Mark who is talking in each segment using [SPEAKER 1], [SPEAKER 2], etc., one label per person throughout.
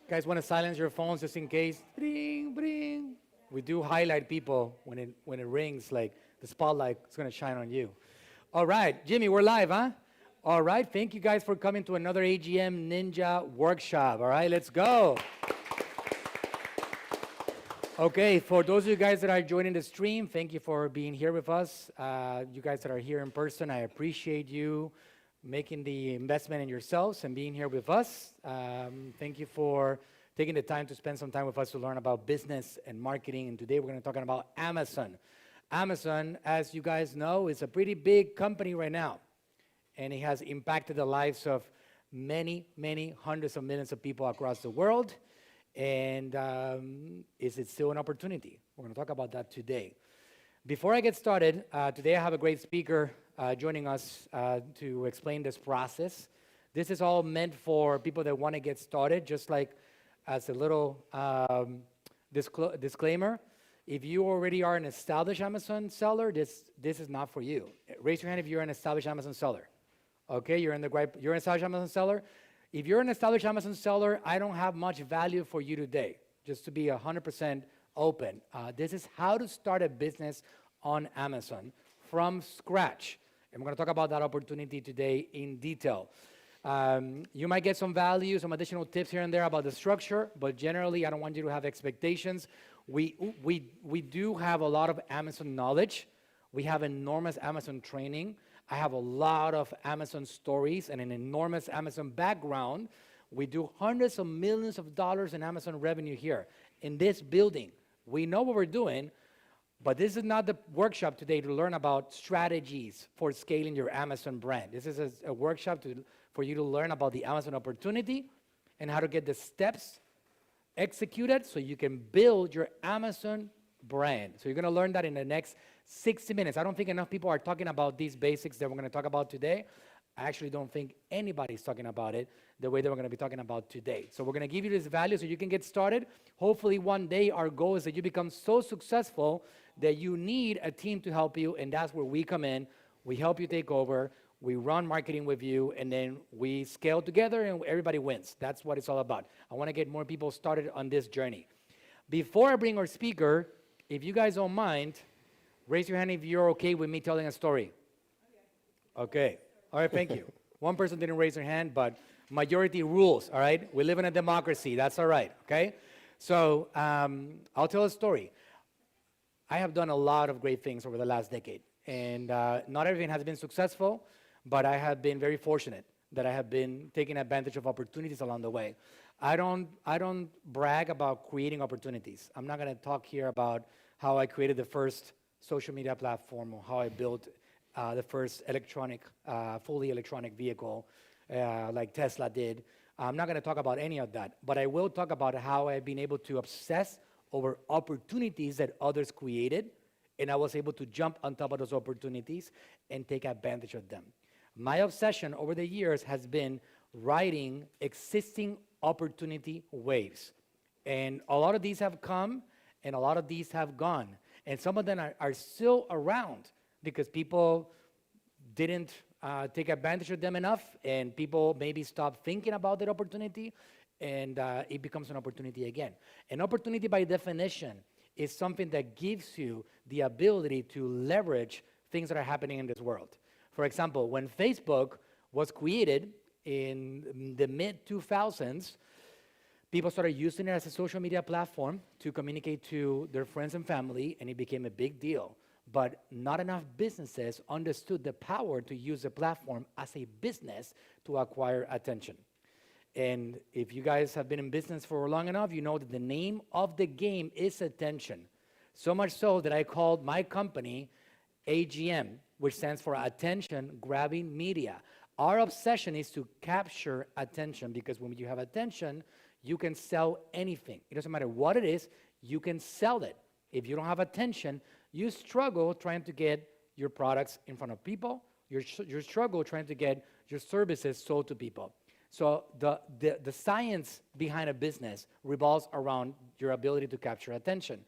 [SPEAKER 1] Guys, want to silence your phones just in case? Bring, bring. We do highlight people when it rings, like the spotlight is going to shine on you. All right, Jimmy, we're live, huh? All right, thank you guys for coming to another AGM Ninja workshop. All right, let's go. Okay, for those of you guys that are joining the stream, thank you for being here with us. You guys that are here in person, I appreciate you making the investment in yourselves and being here with us. Thank you for taking the time to spend some time with us to learn about business and marketing. And today we're going to talk about Amazon. Amazon, as you guys know, is a pretty big company right now. And it has impacted the lives of many, many hundreds of millions of people across the world. And is it still an opportunity? We're going to talk about that today. Before I get started, today I have a great speaker joining us to explain this process. This is all meant for people that want to get started, just like as a little disclaimer. If you already are an established Amazon seller, this is not for you. Raise your hand if you're an established Amazon seller. Okay, you're an established Amazon seller. If you're an established Amazon seller, I don't have much value for you today, just to be 100% open. This is how to start a business on Amazon from scratch. And we're going to talk about that opportunity today in detail. You might get some value, some additional tips here and there about the structure, but generally, I don't want you to have expectations. We do have a lot of Amazon knowledge. We have enormous Amazon training. I have a lot of Amazon stories and an enormous Amazon background. We do hundreds of millions of dollars in Amazon revenue here in this building. We know what we're doing, but this is not the workshop today to learn about strategies for scaling your Amazon brand. This is a workshop for you to learn about the Amazon opportunity and how to get the steps executed so you can build your Amazon brand. So you're going to learn that in the next 60 minutes. I don't think enough people are talking about these basics that we're going to talk about today. I actually don't think anybody's talking about it the way that we're going to be talking about today. So we're going to give you this value so you can get started. Hopefully one day our goal is that you become so successful that you need a team to help you, and that's where we come in. We help you take over. We run marketing with you, and then we scale together, and everybody wins. That's what it's all about. I want to get more people started on this journey. Before I bring our speaker, if you guys don't mind, raise your hand if you're okay with me telling a story. Okay. All right, thank you. One person didn't raise their hand, but majority rules, all right? We live in a democracy. That's all right, okay? So I'll tell a story. I have done a lot of great things over the last decade, and not everything has been successful, but I have been very fortunate that I have been taking advantage of opportunities along the way. I don't brag about creating opportunities. I'm not going to talk here about how I created the first social media platform or how I built the first fully electronic vehicle like Tesla did. I'm not going to talk about any of that, but I will talk about how I've been able to obsess over opportunities that others created, and I was able to jump on top of those opportunities and take advantage of them. My obsession over the years has been riding existing opportunity waves. And a lot of these have come, and a lot of these have gone. And some of them are still around because people didn't take advantage of them enough, and people maybe stop thinking about that opportunity, and it becomes an opportunity again. An opportunity, by definition, is something that gives you the ability to leverage things that are happening in this world. For example, when Facebook was created in the mid-2000s, people started using it as a social media platform to communicate to their friends and family, and it became a big deal. But not enough businesses understood the power to use the platform as a business to acquire attention. And if you guys have been in business for long enough, you know that the name of the game is attention. So much so that I called my company AGM, which stands for Attention Grabbing Media. Our obsession is to capture attention, because when you have attention, you can sell anything. It doesn't matter what it is, you can sell it. If you don't have attention, you struggle trying to get your products in front of people. You struggle trying to get your services sold to people. So the science behind a business revolves around your ability to capture attention.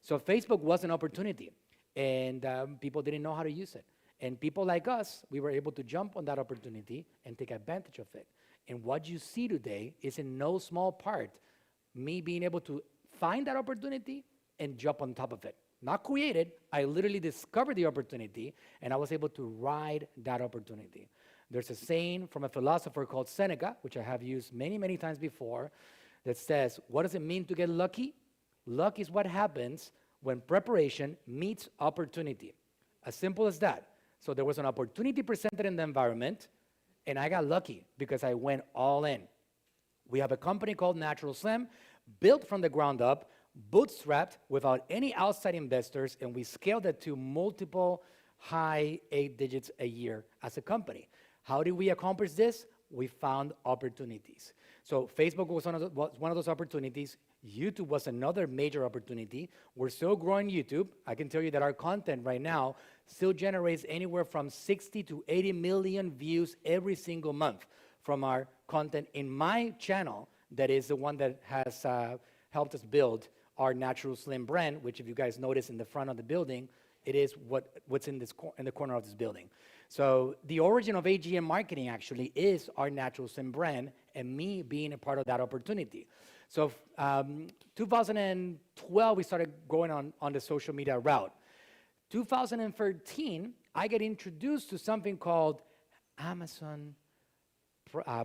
[SPEAKER 1] So Facebook was an opportunity, and people didn't know how to use it. And people like us, we were able to jump on that opportunity and take advantage of it. And what you see today is in no small part me being able to find that opportunity and jump on top of it. Not created, I literally discovered the opportunity, and I was able to ride that opportunity. There's a saying from a philosopher called Seneca, which I have used many, many times before, that says, what does it mean to get lucky? Luck is what happens when preparation meets opportunity. As simple as that. So there was an opportunity presented in the environment, and I got lucky because I went all in. We have a company called Natural Slim, built from the ground up, bootstrapped without any outside investors, and we scaled it to multiple high 8 digits a year as a company. How did we accomplish this? We found opportunities. So Facebook was one of those opportunities. YouTube was another major opportunity. We're still growing YouTube. I can tell you that our content right now still generates anywhere from 60 to 80 million views every single month from our content in my channel. That is the one that has helped us build our Natural Slim brand, which if you guys notice in the front of the building, it is what's in the corner of this building. So the origin of AGM marketing actually is our Natural Slim brand and me being a part of that opportunity. So 2012, we started going on the social media route. 2013, I get introduced to something called Amazon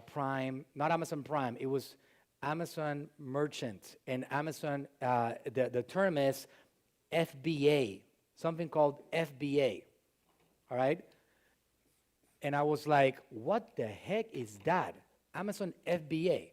[SPEAKER 1] Prime, not Amazon Prime, it was Amazon Merchant. And Amazon, the term is FBA, something called FBA, all right? And I was like, what the heck is that? Amazon FBA.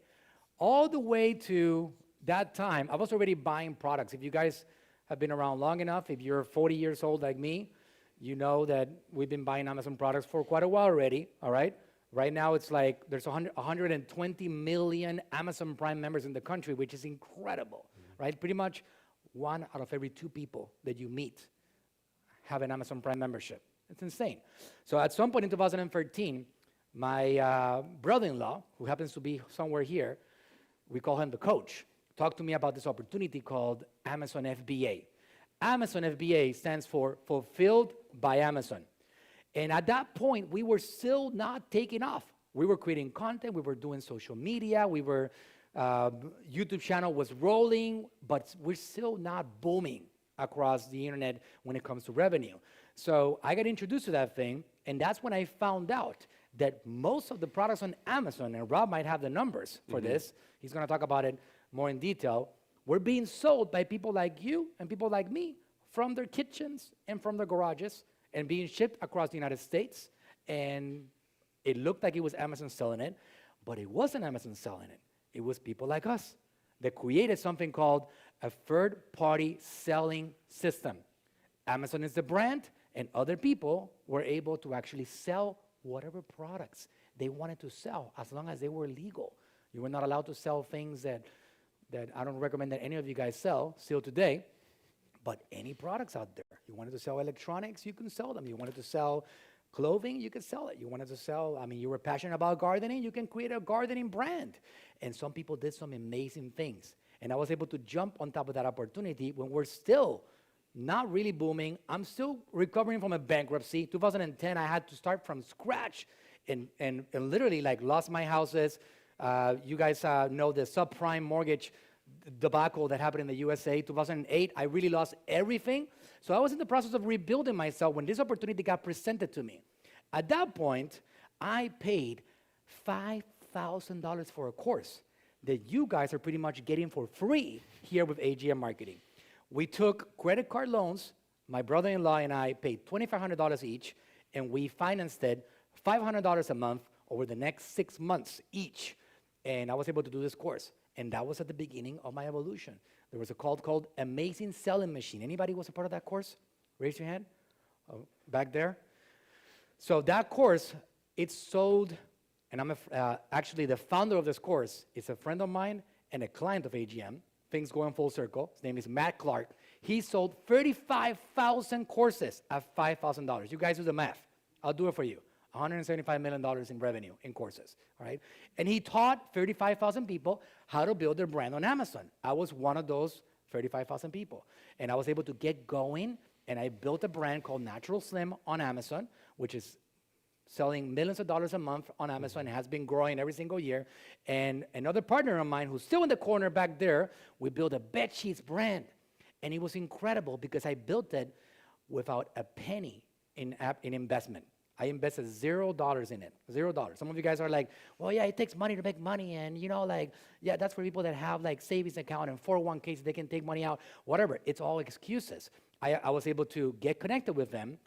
[SPEAKER 1] All the way to that time, I was already buying products. If you guys have been around long enough, if you're 40 years old like me, you know that we've been buying Amazon products for quite a while already, all right? Right now, it's like there's 120 million Amazon Prime members in the country, which is incredible, right? Pretty much 1 out of every 2 people that you meet have an Amazon Prime membership. It's insane. So at some point in 2013, my brother-in-law, who happens to be somewhere here, we call him the coach, talked to me about this opportunity called Amazon FBA. Amazon FBA stands for Fulfilled by Amazon. And at that point, we were still not taking off. We were creating content, we were doing social media, YouTube channel was rolling, but we're still not booming across the internet when it comes to revenue. So I got introduced to that thing, and that's when I found out that most of the products on Amazon, and Rob might have the numbers for this, he's gonna talk about it more in detail, were being sold by people like you and people like me from their kitchens and from their garages and being shipped across the United States. And it looked like it was Amazon selling it, but it wasn't Amazon selling it. It was people like us that created something called a third-party selling system. Amazon is the brand, and other people were able to actually sell whatever products they wanted to sell as long as they were legal. You were not allowed to sell things that I don't recommend that any of you guys sell still today, but any products out there. You wanted to sell electronics, you can sell them. You wanted to sell clothing, you could sell it. You wanted to sell, you were passionate about gardening, you can create a gardening brand. And some people did some amazing things. And I was able to jump on top of that opportunity when we're still not really booming. I'm still recovering from a bankruptcy. 2010, I had to start from scratch and literally like lost my houses. You guys know the subprime mortgage debacle that happened in the USA. 2008, I really lost everything. So I was in the process of rebuilding myself when this opportunity got presented to me. At that point, I paid $5,000 for a course that you guys are pretty much getting for free here with AGM Marketing. We took credit card loans. My brother-in-law and I paid $2,500 each, and we financed it $500 a month over the next 6 months each. And I was able to do this course. And that was at the beginning of my evolution. There was a course called Amazing Selling Machine. Anybody was a part of that course? Raise your hand. Oh, back there. So that course, it sold, and I'm actually the founder of this course is a friend of mine and a client of AGM. Things going full circle. His name is Matt Clark. He sold 35,000 courses at $5,000. You guys do the math. I'll do it for you. $175 million in revenue in courses, all right? And he taught 35,000 people how to build their brand on Amazon. I was one of those 35,000 people. And I was able to get going, and I built a brand called Natural Slim on Amazon, which is selling millions of dollars a month on Amazon. It has been growing every single year. And another partner of mine who's still in the corner back there, we built a bed sheets brand. And it was incredible because I built it without a penny in investment. I invested $0 in it, $0. Some of you guys are like, well, yeah, it takes money to make money. And, yeah, that's for people that have like savings account and 401ks, they can take money out, whatever. It's all excuses. I was able to get connected with them.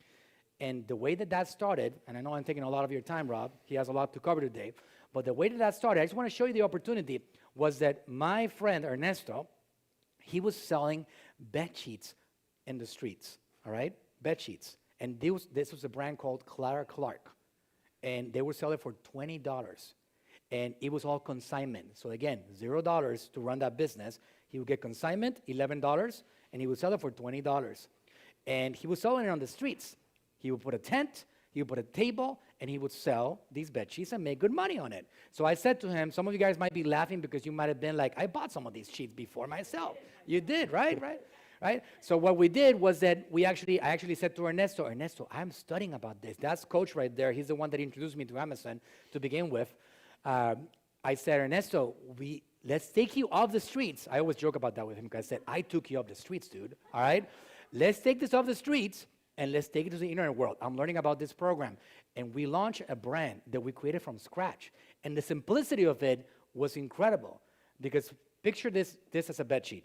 [SPEAKER 1] And the way that started, and I know I'm taking a lot of your time, Rob. He has a lot to cover today. But the way that started, I just want to show you the opportunity, was that my friend Ernesto, he was selling bed sheets in the streets, all right? Bed sheets. And this was a brand called 𝗟𝗢𝗥𝗘. And they would sell it for $20. And it was all consignment. So again, $0 to run that business. He would get consignment, $11, and he would sell it for $20. And he was selling it on the streets. He would put a tent, he would put a table, and he would sell these bed sheets and make good money on it. So I said to him, some of you guys might be laughing because you might have been like, I bought some of these sheets before myself. You did, right? Right? So what we did was that I actually said to Ernesto, I'm studying about this. That's Coach right there. He's the one that introduced me to Amazon to begin with. I said, Ernesto, let's take you off the streets. I always joke about that with him because I said, I took you off the streets, dude. All right? Let's take this off the streets and let's take it to the internet world. I'm learning about this program. And we launched a brand that we created from scratch. And the simplicity of it was incredible because picture this as a bed sheet.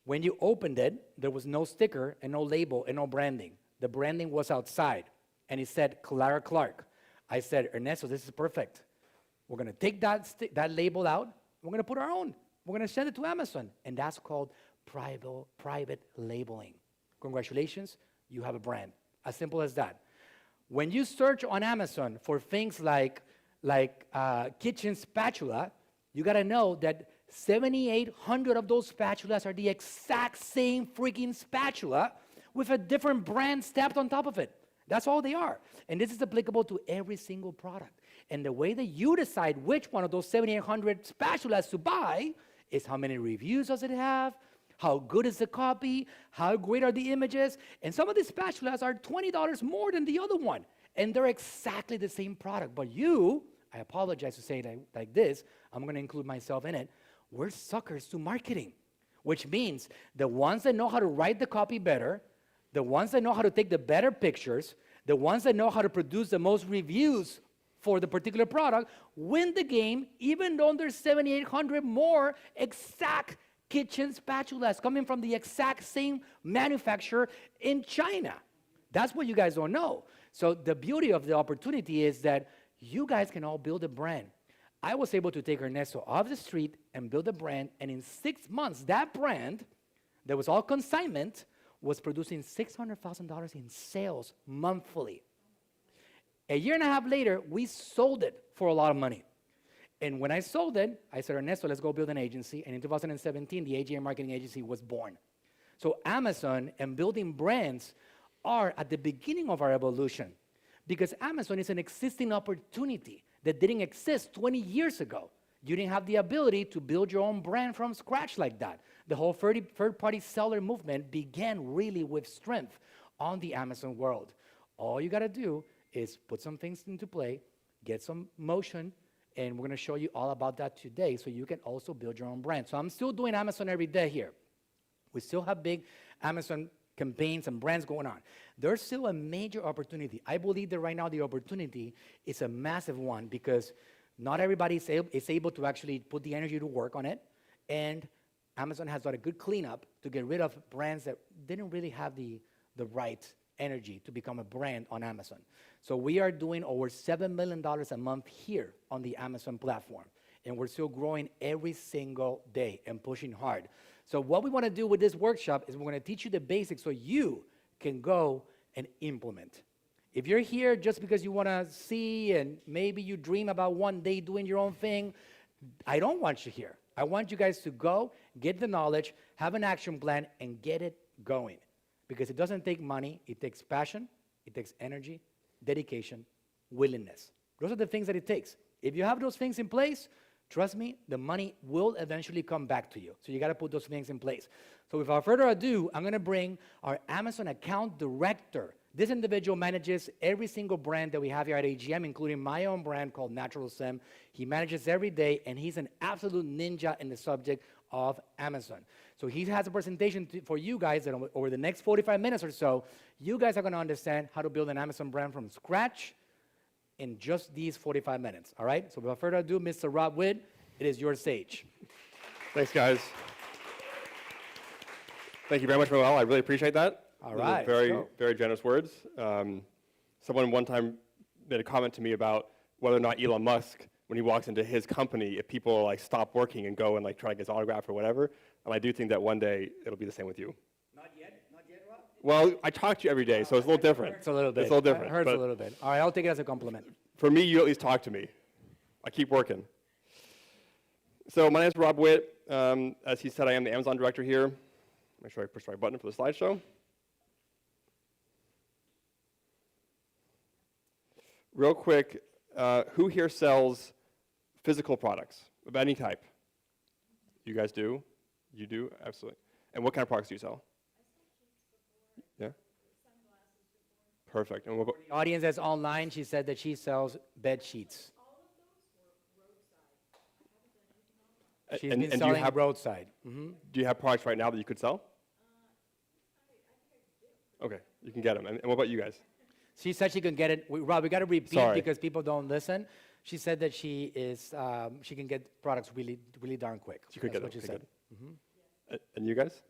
[SPEAKER 1] When you opened it, there was no sticker and no label and no branding. The branding was outside, and it said 𝗟𝗢𝗥𝗘. I said, Ernesto, this is perfect. We're going to take that label out. We're going to put our own. We're going to send it to Amazon, and that's called private labeling. Congratulations, you have a brand. As simple as that. When you search on Amazon for things like kitchen spatula, you got to know that 7,800 of those spatulas are the exact same freaking spatula with a different brand stamped on top of it. That's all they are. And this is applicable to every single product. And the way that you decide which one of those 7,800 spatulas to buy is how many reviews does it have, how good is the copy, how great are the images. And some of these spatulas are $20 more than the other one. And they're exactly the same product. But I apologize to say it like this, I'm going to include myself in it, we're suckers to marketing, which means the ones that know how to write the copy better, the ones that know how to take the better pictures, the ones that know how to produce the most reviews for the particular product, win the game, even though there's 7,800 more exact kitchen spatulas coming from the exact same manufacturer in China. That's what you guys don't know. So the beauty of the opportunity is that you guys can all build a brand. I was able to take Ernesto off the street and build a brand, and in 6 months, that brand that was all consignment was producing $600,000 in sales monthly. A year and a half later, we sold it for a lot of money. And when I sold it, I said, Ernesto, let's go build an agency. And in 2017, the AGA Marketing Agency was born. So Amazon and building brands are at the beginning of our evolution because Amazon is an existing opportunity that didn't exist 20 years ago. You didn't have the ability to build your own brand from scratch like that. The whole third-party seller movement began really with strength on the Amazon world. All you got to do is put some things into play, get some motion, and we're going to show you all about that today so you can also build your own brand. So I'm still doing Amazon every day here. We still have big Amazon campaigns and brands going on. There's still a major opportunity. I believe that right now the opportunity is a massive one because not everybody is able to actually put the energy to work on it, and Amazon has done a good cleanup to get rid of brands that didn't really have the right energy to become a brand on Amazon. So we are doing over $7 million a month here on the Amazon platform, and we're still growing every single day and pushing hard. So what we want to do with this workshop is we're going to teach you the basics so you can go and implement. If you're here just because you want to see and maybe you dream about one day doing your own thing, I don't want you here. I want you guys to go, get the knowledge, have an action plan, and get it going. Because it doesn't take money, it takes passion, it takes energy, dedication, willingness. Those are the things that it takes. If you have those things in place, trust me, the money will eventually come back to you. So you got to put those things in place. So without further ado, I'm going to bring our Amazon account director This individual manages every single brand that we have here at AGM, including my own brand called Natural Sim. He manages every day, and he's an absolute ninja in the subject of Amazon. So he has a presentation for you guys that over the next 45 minutes or so, you guys are going to understand how to build an Amazon brand from scratch in just these 45 minutes, all right? So without further ado, Mr. Rob Witt, it is your stage.
[SPEAKER 2] Thanks, guys. Thank you very much, Manuel. I really appreciate that.
[SPEAKER 1] All right.
[SPEAKER 2] Very, very generous words. Someone one time made a comment to me about whether or not Elon Musk, when he walks into his company, if people like stop working and go and like try to get his autograph or whatever. And I do think that one day it'll be the same with you.
[SPEAKER 1] Not yet, Rob?
[SPEAKER 2] Well, I talk to you every day, so it's a little different.
[SPEAKER 1] It's a little bit.
[SPEAKER 2] It's a little different.
[SPEAKER 1] It hurts a little bit. All right, I'll take it as a compliment.
[SPEAKER 2] For me, you at least talk to me. I keep working. So my name is Rob Witt. As he said, I am the Amazon director here. Make sure I push the right button for the slideshow. Real quick, who here sells physical products of any type? You guys do? You do? Absolutely. And what kind of products do you sell? Yeah? Perfect. And what about
[SPEAKER 1] The audience that's online, she said that she sells bed sheets. She's been
[SPEAKER 2] do you
[SPEAKER 1] selling
[SPEAKER 2] have
[SPEAKER 1] roadside. Mm-hmm.
[SPEAKER 2] Do you have products right now that you could sell? Okay, you can get them. And what about you guys?
[SPEAKER 1] She said she can get it. Rob, we got to repeat
[SPEAKER 2] Sorry.
[SPEAKER 1] because people don't listen. She said that she can get products really, really darn quick.
[SPEAKER 2] You could
[SPEAKER 1] That's
[SPEAKER 2] get
[SPEAKER 1] what
[SPEAKER 2] them.
[SPEAKER 1] she
[SPEAKER 2] Okay,
[SPEAKER 1] said.
[SPEAKER 2] good. And you guys?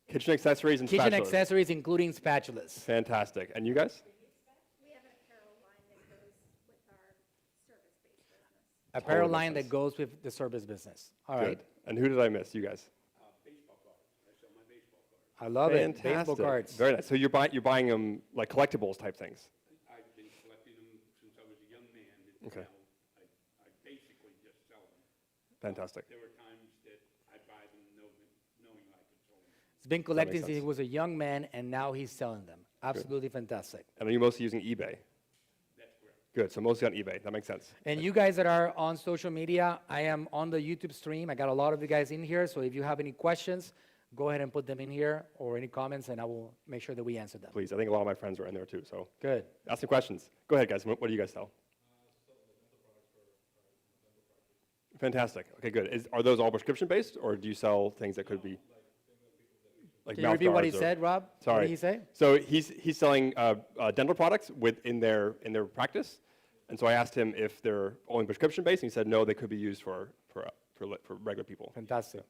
[SPEAKER 2] Kitchen accessories and
[SPEAKER 1] Kitchen
[SPEAKER 2] spatulas.
[SPEAKER 1] accessories, including spatulas.
[SPEAKER 2] Fantastic. And you guys?
[SPEAKER 3] We have an apparel line that goes with our service-based business.
[SPEAKER 1] Apparel
[SPEAKER 2] Totally
[SPEAKER 1] line
[SPEAKER 2] makes
[SPEAKER 1] that goes with the service business. All
[SPEAKER 2] Good.
[SPEAKER 1] right.
[SPEAKER 2] And who did I miss? You guys?
[SPEAKER 4] Baseball cards. I sell my baseball cards.
[SPEAKER 1] I love it.
[SPEAKER 2] Fantastic.
[SPEAKER 1] Baseball cards.
[SPEAKER 2] Very nice. So you're buying them like collectibles type things.
[SPEAKER 4] I've been collecting them since I was a young man.
[SPEAKER 2] Okay.
[SPEAKER 4] Now I basically just sell them.
[SPEAKER 2] Fantastic.
[SPEAKER 4] There were times that I'd buy them knowing I could sell them.
[SPEAKER 1] He's been collecting since he
[SPEAKER 2] sense.
[SPEAKER 1] was a young man, and now he's selling them. Absolutely fantastic.
[SPEAKER 2] And are you mostly using eBay?
[SPEAKER 4] That's correct.
[SPEAKER 2] Good. So mostly on eBay. That makes sense.
[SPEAKER 1] And you guys that are on social media, I am on the YouTube stream. I got a lot of you guys in here, so if you have any questions, go ahead and put them in here or any comments, and I will make sure that we answer them.
[SPEAKER 2] Please. I think a lot of my friends are in there too. So
[SPEAKER 1] Good.
[SPEAKER 2] ask some questions. Go ahead, guys. What do you guys sell? Fantastic. Okay, good. Are those all prescription based, or do you sell things that could be like
[SPEAKER 1] Can you
[SPEAKER 2] mouth
[SPEAKER 1] repeat what he
[SPEAKER 2] guards or-
[SPEAKER 1] said, Rob? What
[SPEAKER 2] Sorry.
[SPEAKER 1] did he say?
[SPEAKER 2] So he's selling dental products in their practice, and so I asked him if they're only prescription based, and he said no, they could be used for regular people.
[SPEAKER 1] Fantastic.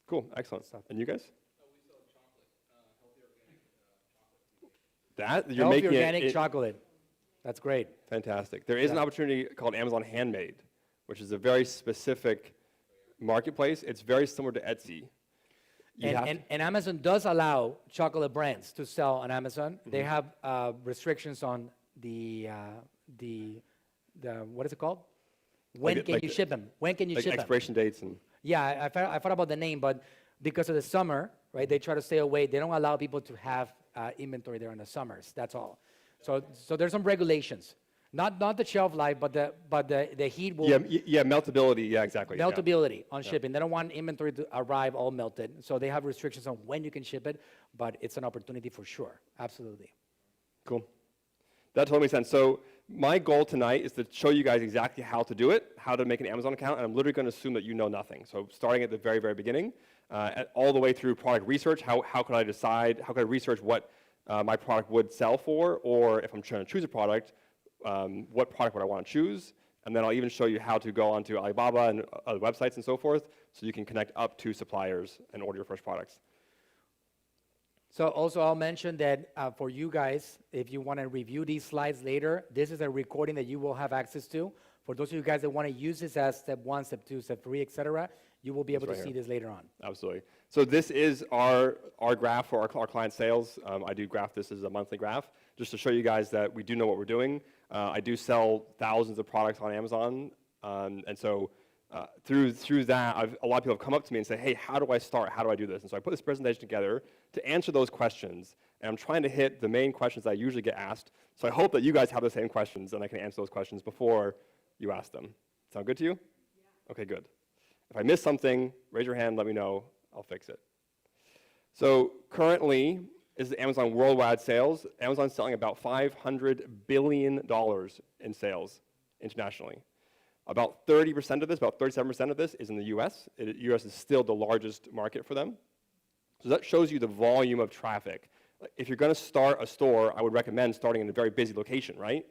[SPEAKER 2] Cool, excellent. And you guys?
[SPEAKER 4] We sell chocolate, healthy organic chocolate.
[SPEAKER 2] That you're
[SPEAKER 1] Healthy
[SPEAKER 2] making
[SPEAKER 1] organic
[SPEAKER 2] it
[SPEAKER 1] chocolate. That's great.
[SPEAKER 2] fantastic. There is an opportunity called Amazon Handmade, which is a very specific marketplace. It's very similar to Etsy. You have to-
[SPEAKER 1] And Amazon does allow chocolate brands to sell on Amazon. They
[SPEAKER 2] Mm-hmm.
[SPEAKER 1] have restrictions on the what is it called? When
[SPEAKER 2] Like
[SPEAKER 1] can you ship them? When can you
[SPEAKER 2] like
[SPEAKER 1] ship them?
[SPEAKER 2] expiration dates and
[SPEAKER 1] Yeah, I thought about the name, but because of the summer, right, they try to stay away. They don't allow people to have inventory there in the summers. That's all. So there's some regulations. Not the shelf life, but the heat will
[SPEAKER 2] yeah, meltability. Yeah, exactly. yeah.
[SPEAKER 1] meltability on shipping. They don't want inventory to arrive all melted. So they have restrictions on when you can ship it, but it's an opportunity for sure. Absolutely.
[SPEAKER 2] Cool. That totally makes sense. So my goal tonight is to show you guys exactly how to do it, how to make an Amazon account, and I'm literally going to assume that you know nothing. So starting at the very, very beginning, all the way through product research, how could I decide, how could I research what my product would sell for, or if I'm trying to choose a product, what product would I want to choose, and then I'll even show you how to go onto Alibaba and other websites and so forth, so you can connect up to suppliers and order your first products.
[SPEAKER 1] So also I'll mention that for you guys, if you want to review these slides later, this is a recording that you will have access to. For those of you guys that want to use this as step 1, step 2, step 3, etc., you will be able to
[SPEAKER 2] right
[SPEAKER 1] see
[SPEAKER 2] here.
[SPEAKER 1] this later on.
[SPEAKER 2] Absolutely. So this is our graph for our client sales. I do graph this as a monthly graph, just to show you guys that we do know what we're doing. I do sell thousands of products on Amazon, and so through that, a lot of people have come up to me and say, hey, how do I start? How do I do this? And so I put this presentation together to answer those questions, and I'm trying to hit the main questions that I usually get asked. So I hope that you guys have the same questions, and I can answer those questions before you ask them. Sound good to you? Yeah. Okay, good. If I miss something, raise your hand, let me know. I'll fix it. So currently, is Amazon worldwide sales. Amazon's selling about $500 billion in sales internationally. About 30% of this, about 37% of this is in the US. The US is still the largest market for them. So that shows you the volume of traffic. If you're going to start a store, I would recommend starting in a very busy location, right?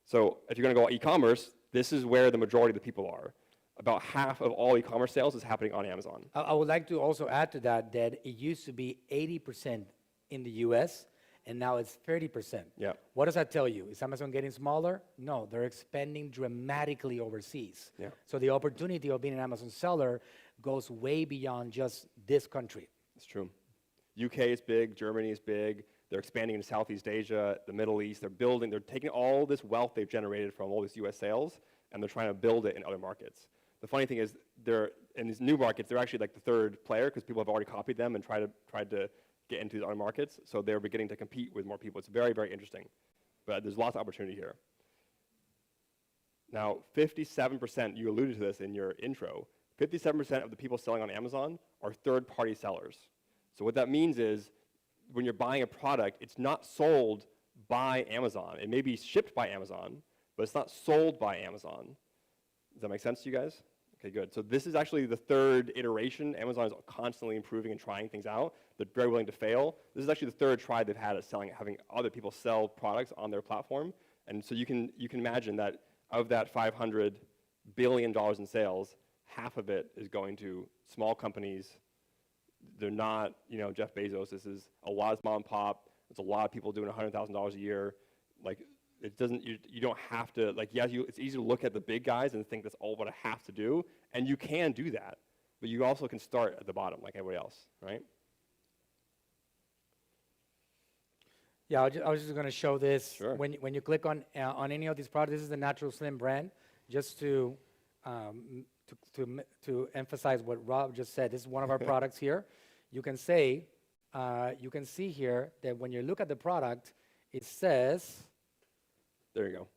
[SPEAKER 2] So if you're going to go e-commerce, this is where the majority of the people are. About half of all e-commerce sales is happening on Amazon.
[SPEAKER 1] I would like to also add to that it used to be 80% in the US, and now it's 30%.
[SPEAKER 2] Yeah.
[SPEAKER 1] What does that tell you? Is Amazon getting smaller? No, they're expanding dramatically overseas.
[SPEAKER 2] Yeah.
[SPEAKER 1] So the opportunity of being an Amazon seller goes way beyond just this country.
[SPEAKER 2] It's true. UK is big, Germany is big. They're expanding into Southeast Asia, the Middle East. They're taking all this wealth they've generated from all these US sales, and they're trying to build it in other markets. The funny thing is, in these new markets, they're actually like the third player because people have already copied them and tried to get into these other markets. So they're beginning to compete with more people. It's very, very interesting. But there's lots of opportunity here. Now, 57%, you alluded to this in your intro, 57% of the people selling on Amazon are third-party sellers. So what that means is, when you're buying a product, it's not sold by Amazon. It may be shipped by Amazon, but it's not sold by Amazon. Does that make sense to you guys? Okay, good. So this is actually the third iteration. Amazon is constantly improving and trying things out. They're very willing to fail. This is actually the third try they've had at having other people sell products on their platform. And so you can imagine that of that $500 billion in sales, half of it is going to small companies. They're not, Jeff Bezos. This is a lot of mom and pop. There's a lot of people doing $100,000 a year. Like, it doesn't, you don't have to, it's easy to look at the big guys and think that's all what I have to do, and you can do that, but you also can start at the bottom like everybody else, right?
[SPEAKER 1] Yeah, I was just going to show this.
[SPEAKER 2] Sure.
[SPEAKER 1] When you click on any of these products, this is the Natural Slim brand, just to emphasize what Rob just said. This is one of our products here. You can see here that when you look at the product, it says,
[SPEAKER 2] there you go.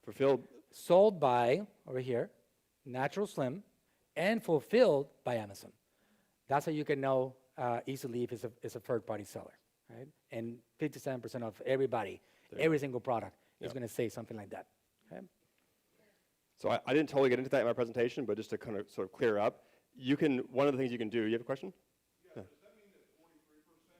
[SPEAKER 2] Fulfilled.
[SPEAKER 1] Sold by, over here, Natural Slim, and fulfilled by Amazon. That's how you can know easily if it's a third-party seller, right? And 57% of everybody, every single product is going to say something like that. Okay?
[SPEAKER 2] So I didn't totally get into that in my presentation, but just to kind of sort of clear up, one of the things you can do, you have a question?
[SPEAKER 4] Yeah. Does that mean that 43%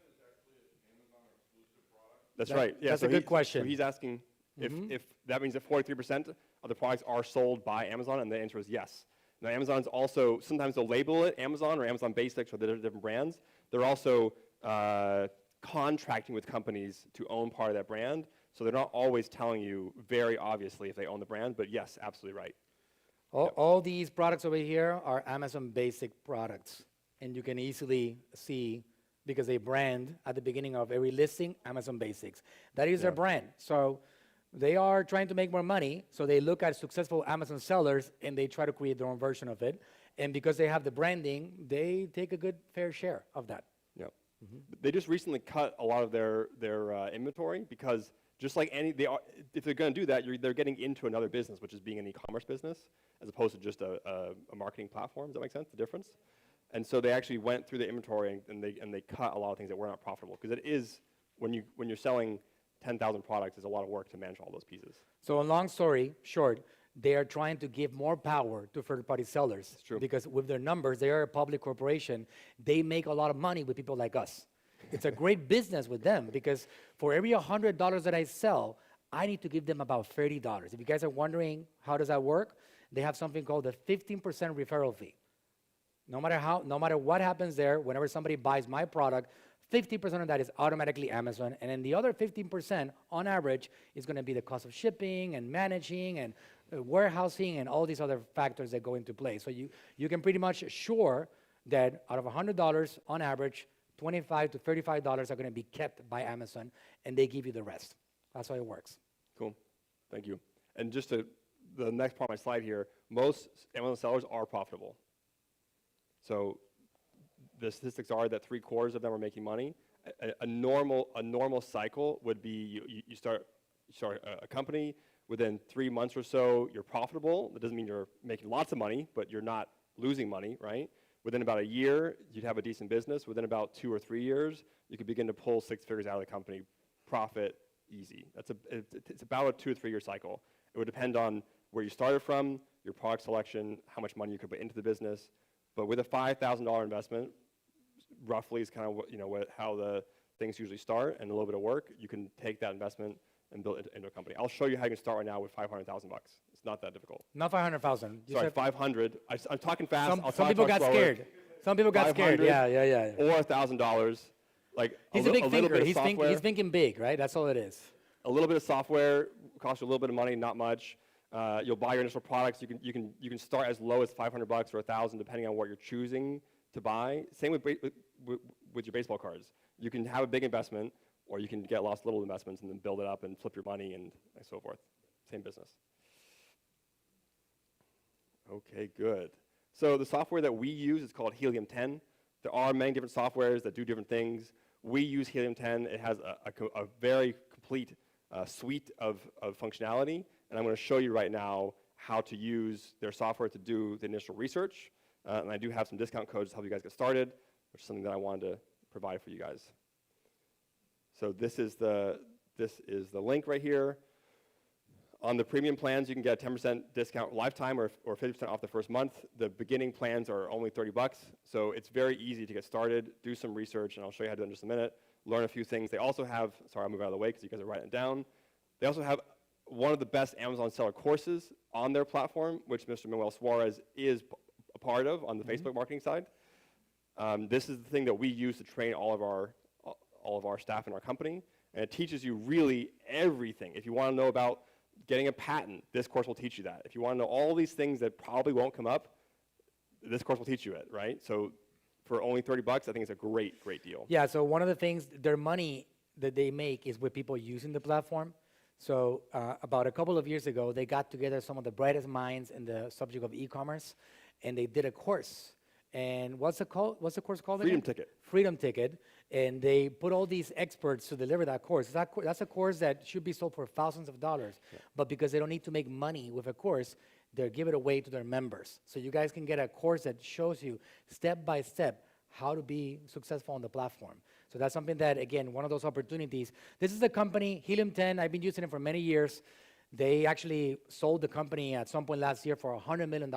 [SPEAKER 4] is actually an Amazon exclusive product?
[SPEAKER 2] That's right. Yeah,
[SPEAKER 1] that's a good question.
[SPEAKER 2] So he's asking if that means that 43% of the products are sold by Amazon, and the answer is yes. Now, Amazon's also, sometimes they'll label it Amazon or Amazon Basics or the different brands. They're also contracting with companies to own part of that brand. So they're not always telling you very obviously if they own the brand, but yes, absolutely right.
[SPEAKER 1] All these products over here are Amazon Basic products. And you can easily see, because they brand at the beginning of every listing, Amazon Basics. That is their brand. So they are trying to make more money, so they look at successful Amazon sellers and they try to create their own version of it. And because they have the branding, they take a good fair share of that.
[SPEAKER 2] Yeah. They just recently cut a lot of their inventory because just like if they're going to do that, they're getting into another business, which is being an e-commerce business, as opposed to just a marketing platform. Does that make sense? The difference? And so they actually went through the inventory and they cut a lot of things that were not profitable, because it is, when you're selling 10,000 products, it's a lot of work to manage all those pieces.
[SPEAKER 1] So a long story short, they are trying to give more power to third-party sellers.
[SPEAKER 2] That's true.
[SPEAKER 1] Because with their numbers, they are a public corporation. They make a lot of money with people like us. It's a great business with them, because for every $100 that I sell, I need to give them about $30. If you guys are wondering how does that work, they have something called the 15% referral fee. No matter what happens there, whenever somebody buys my product, 50% of that is automatically Amazon, and then the other 15% on average is going to be the cost of shipping and managing and warehousing and all these other factors that go into play. So you can pretty much assure that out of $100 on average, $25 to $35 are going to be kept by Amazon, and they give you the rest. That's how it works.
[SPEAKER 2] Cool. Thank you. And just the next part of my slide here, most Amazon sellers are profitable. So the statistics are that 3/4 of them are making money. A normal cycle would be you start a company, within 3 months or so you're profitable. That doesn't mean you're making lots of money, but you're not losing money, right? Within about a year, you'd have a decent business. Within about 2 or 3 years, you could begin to pull 6 figures out of the company, profit easy. It's about a 2 or 3 year cycle. It would depend on where you started from, your product selection, how much money you could put into the business. But with a $5,000 investment, roughly is kind of how the things usually start, and a little bit of work, you can take that investment and build it into a company. I'll show you how you can start right now with $500,000 bucks. It's not that difficult.
[SPEAKER 1] Not 500,000. You
[SPEAKER 2] Sorry,
[SPEAKER 1] said
[SPEAKER 2] 500. I'm talking fast.
[SPEAKER 1] some people got scared. Some people got scared.
[SPEAKER 2] 500
[SPEAKER 1] Yeah.
[SPEAKER 2] Or $1,000. Like
[SPEAKER 1] He's a big
[SPEAKER 2] little
[SPEAKER 1] thinker.
[SPEAKER 2] bit of
[SPEAKER 1] He's
[SPEAKER 2] software.
[SPEAKER 1] thinking big, right? That's all it is.
[SPEAKER 2] A little bit of software costs you a little bit of money, not much. You'll buy your initial products. You can start as low as $500 or $1,000, depending on what you're choosing to buy. Same with your baseball cards. You can have a big investment, or you can get lots of little investments and then build it up and flip your money and so forth. Same business. Okay, good. So the software that we use is called Helium10. There are many different softwares that do different things. We use Helium10. It has a very complete suite of functionality, and I'm going to show you right now how to use their software to do the initial research. And I do have some discount codes to help you guys get started, which is something that I wanted to provide for you guys. So this is the link right here. On the premium plans, you can get a 10% discount lifetime or 50% off the first month. The beginning plans are only $30, so it's very easy to get started. Do some research, and I'll show you how to do it in just a minute. Learn a few things. They also have, sorry, I'll move out of the way because you guys are writing it down. They also have one of the best Amazon seller courses on their platform, which Mr. Manuel Suarez is a part of on the Facebook marketing side. This is the thing that we use to train all of our staff in our company, and it teaches you really everything. If you want to know about getting a patent, this course will teach you that. If you want to know all these things that probably won't come up, this course will teach you it, right? So for only $30, I think it's a great deal.
[SPEAKER 1] Yeah, so one of the things, their money that they make is with people using the platform. So about a couple of years ago, they got together some of the brightest minds in the subject of e-commerce, and they did a course. And what's the course called
[SPEAKER 2] Freedom
[SPEAKER 1] again?
[SPEAKER 2] Ticket.
[SPEAKER 1] Freedom Ticket. And they put all these experts to deliver that course. That's a course that should be sold for thousands of dollars. Yeah. But because they don't need to make money with a course, they give it away to their members. So you guys can get a course that shows you step by step how to be successful on the platform. So that's something that, again, one of those opportunities. This is a company, Helium10. I've been using it for many years. They actually sold the company at some point last year for $100 million.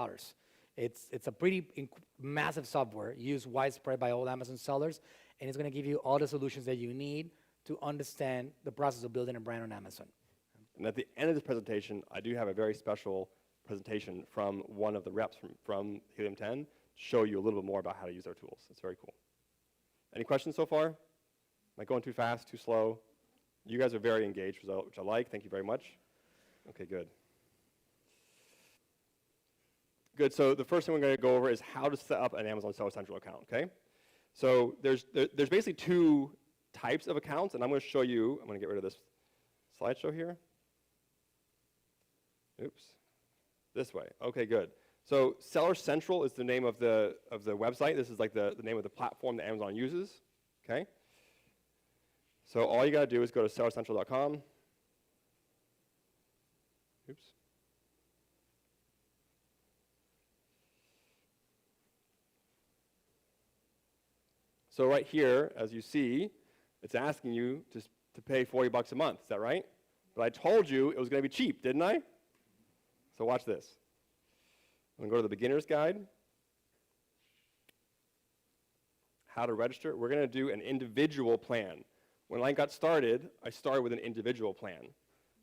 [SPEAKER 1] It's a pretty massive software used widespread by all Amazon sellers, and it's going to give you all the solutions that you need to understand the process of building a brand on Amazon.
[SPEAKER 2] And at the end of this presentation, I do have a very special presentation from one of the reps from Helium10 to show you a little bit more about how to use their tools. It's very cool. Any questions so far? Am I going too fast, too slow? You guys are very engaged, which I like. Thank you very much. Okay, good. Good, so the first thing we're going to go over is how to set up an Amazon Seller Central account, okay? So there's basically 2 types of accounts, and I'm going to show you, I'm going to get rid of this slideshow here. Oops, this way, okay, good. So Seller Central is the name of the website. This is like the name of the platform that Amazon uses, okay? So all you got to do is go to sellercentral.com. Oops. So right here, as you see, it's asking you to pay $40 a month. Is that right? But I told you it was going to be cheap, didn't I? So watch this. I'm going to go to the beginner's guide. How to register. We're going to do an individual plan. When I got started, I started with an individual plan.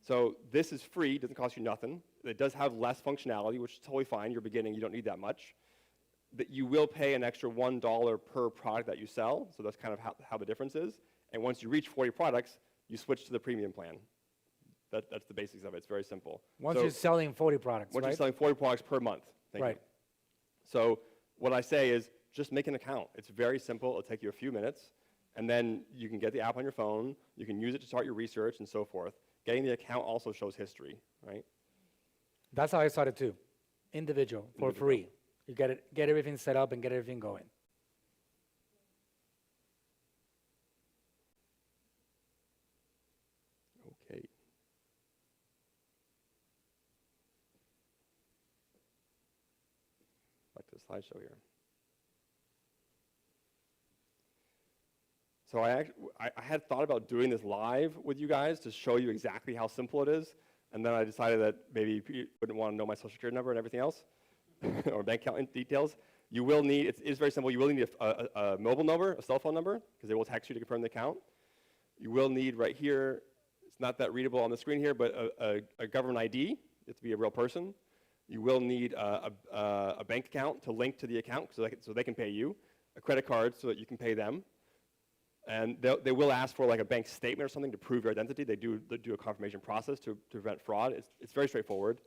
[SPEAKER 2] So this is free. Doesn't cost you nothing. It does have less functionality, which is totally fine. You're beginning. You don't need that much. That you will pay an extra $1 per product that you sell, so that's kind of how the difference is. And once you reach 40 products, you switch to the premium plan. That's the basics of it. It's very simple.
[SPEAKER 1] Once you're selling 40 products,
[SPEAKER 2] once
[SPEAKER 1] right?
[SPEAKER 2] you're selling 40 products per month. Thank you. So what I say is just make an account. It's very simple. It'll take you a few minutes, and then you can get the app on your phone. You can use it to start your research and so forth. Getting the account also shows history, right?
[SPEAKER 1] That's how I started too. Individual, for free. You get everything set up and get everything going.
[SPEAKER 2] Okay. Back to the slideshow here. So I had thought about doing this live with you guys to show you exactly how simple it is, and then I decided that maybe you wouldn't want to know my social security number and everything else, or bank account details. You will need, it's very simple, you will need a mobile number, a cell phone number, because they will text you to confirm the account. You will need right here, it's not that readable on the screen here, but a government ID. You have to be a real person. You will need a bank account to link to the account so they can pay you, a credit card so that you can pay them. And they will ask for like a bank statement or something to prove your identity. They do a confirmation process to prevent fraud. It's very straightforward.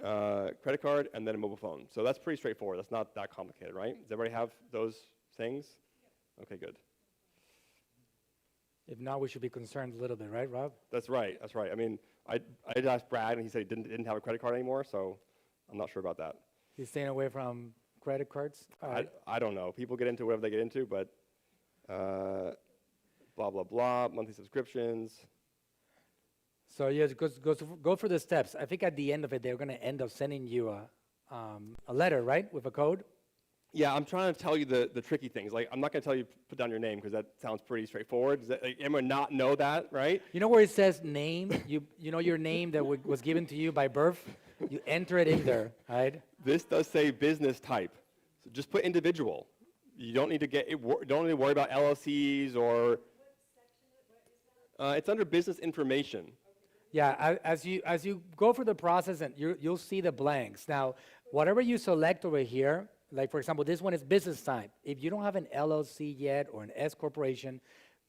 [SPEAKER 2] Credit card and then a mobile phone. So that's pretty straightforward. That's not that complicated, right? Does everybody have those things? Okay, good.
[SPEAKER 1] If not, we should be concerned a little bit, right, Rob?
[SPEAKER 2] That's right. That's right. I mean, I did ask Brad, and he said he didn't have a credit card anymore, so I'm not sure about that.
[SPEAKER 1] He's staying away from credit cards?
[SPEAKER 2] I don't know. People get into whatever they get into, but blah, blah, blah, monthly subscriptions.
[SPEAKER 1] So yes, go through the steps. I think at the end of it, they're going to end up sending you a letter, right, with a code?
[SPEAKER 2] Yeah, I'm trying to tell you the tricky things. Like, I'm not going to tell you put down your name because that sounds pretty straightforward. Does that, like, anyone not know that, right?
[SPEAKER 1] You know where it says name? You know your name that was given to you by birth? You enter it in there, right?
[SPEAKER 2] This does say business type. So just put individual. You don't need to don't need to worry about LLCs or. It's under business information.
[SPEAKER 1] Yeah, as you go through the process, and you'll see the blanks. Now, whatever you select over here, like for example, this one is business type. If you don't have an LLC yet or an S corporation,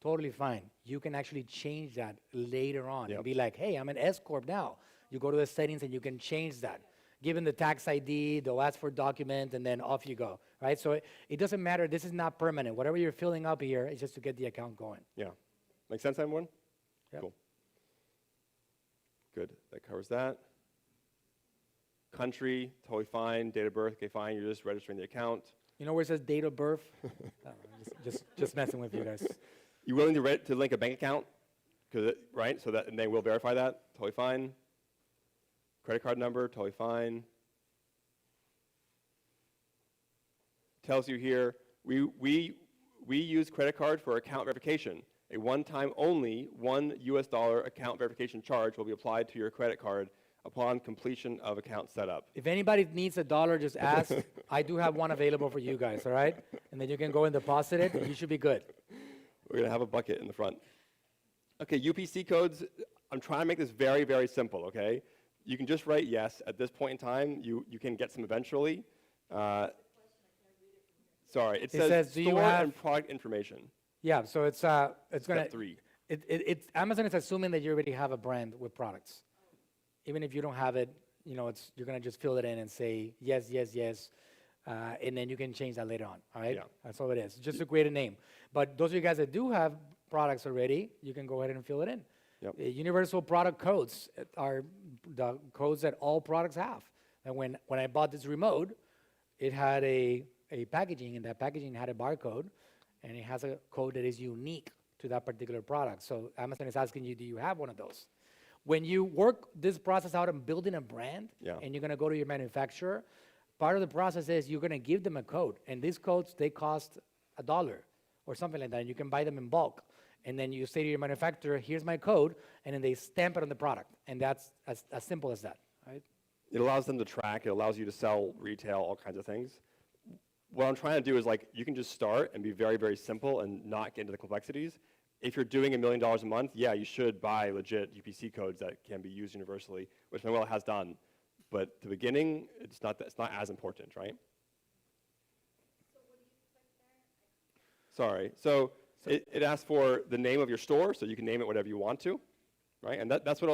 [SPEAKER 1] totally fine. You can actually change that later on and be like, hey, I'm an S corp now. You go to the settings and you can change that. Given the tax ID, they'll ask for a document, and then off you go, right? So it doesn't matter. This is not permanent. Whatever you're filling up here is just to get the account going.
[SPEAKER 2] Yeah. Make sense, everyone?
[SPEAKER 1] Yep.
[SPEAKER 2] Cool. Good. That covers that. Country, totally fine. Date of birth, okay, fine. You're just registering the account.
[SPEAKER 1] You know where it says date of birth? just messing with you guys.
[SPEAKER 2] You willing to link a bank account? Right? So that, and they will verify that. Totally fine. Credit card number, totally fine. Tells you here, we use credit card for account verification. A one-time only $1 US account verification charge will be applied to your credit card upon completion of account setup.
[SPEAKER 1] If anybody needs $1, just ask. I do have one available for you guys, all right? And then you can go and deposit it, and you should be good.
[SPEAKER 2] We're going to have a bucket in the front. Okay, UPC codes, I'm trying to make this very, very simple, okay? You can just write yes. At this point in time, you can get some eventually. Sorry, it says
[SPEAKER 1] do you
[SPEAKER 2] store
[SPEAKER 1] have
[SPEAKER 2] and product information.
[SPEAKER 1] Yeah, so it's going to
[SPEAKER 2] Step 3.
[SPEAKER 1] Amazon is assuming that you already have a brand with products. Even if you don't have it, you know, you're going to just fill it in and say yes, yes, yes, and then you can change that later on, all right?
[SPEAKER 2] Yeah.
[SPEAKER 1] That's all it is, just to create a name. But those of you guys that do have products already, you can go ahead and fill it in.
[SPEAKER 2] Yep.
[SPEAKER 1] Universal product codes are the codes that all products have. And when I bought this remote, it had a packaging, and that packaging had a barcode, and it has a code that is unique to that particular product. So Amazon is asking you, do you have one of those? When you work this process out and building a brand, and you're going to go to your manufacturer, part of the process is you're going to give them a code. And these codes, they cost $1 or something like that. And you can buy them in bulk. And then you say to your manufacturer, here's my code, and then they stamp it on the product. And that's as simple as that, right?
[SPEAKER 2] It allows them to track. It allows you to sell retail, all kinds of things. What I'm trying to do is, like, you can just start and be very, very simple and not get into the complexities. If you're doing $1 million a month, yeah, you should buy legit UPC codes that can be used universally, which Manuel has done. But at the beginning, it's not as important, right?
[SPEAKER 3] So what do you expect there?
[SPEAKER 2] Sorry. So it asks for the name of your store, so you can name it whatever you want to, right? And that's what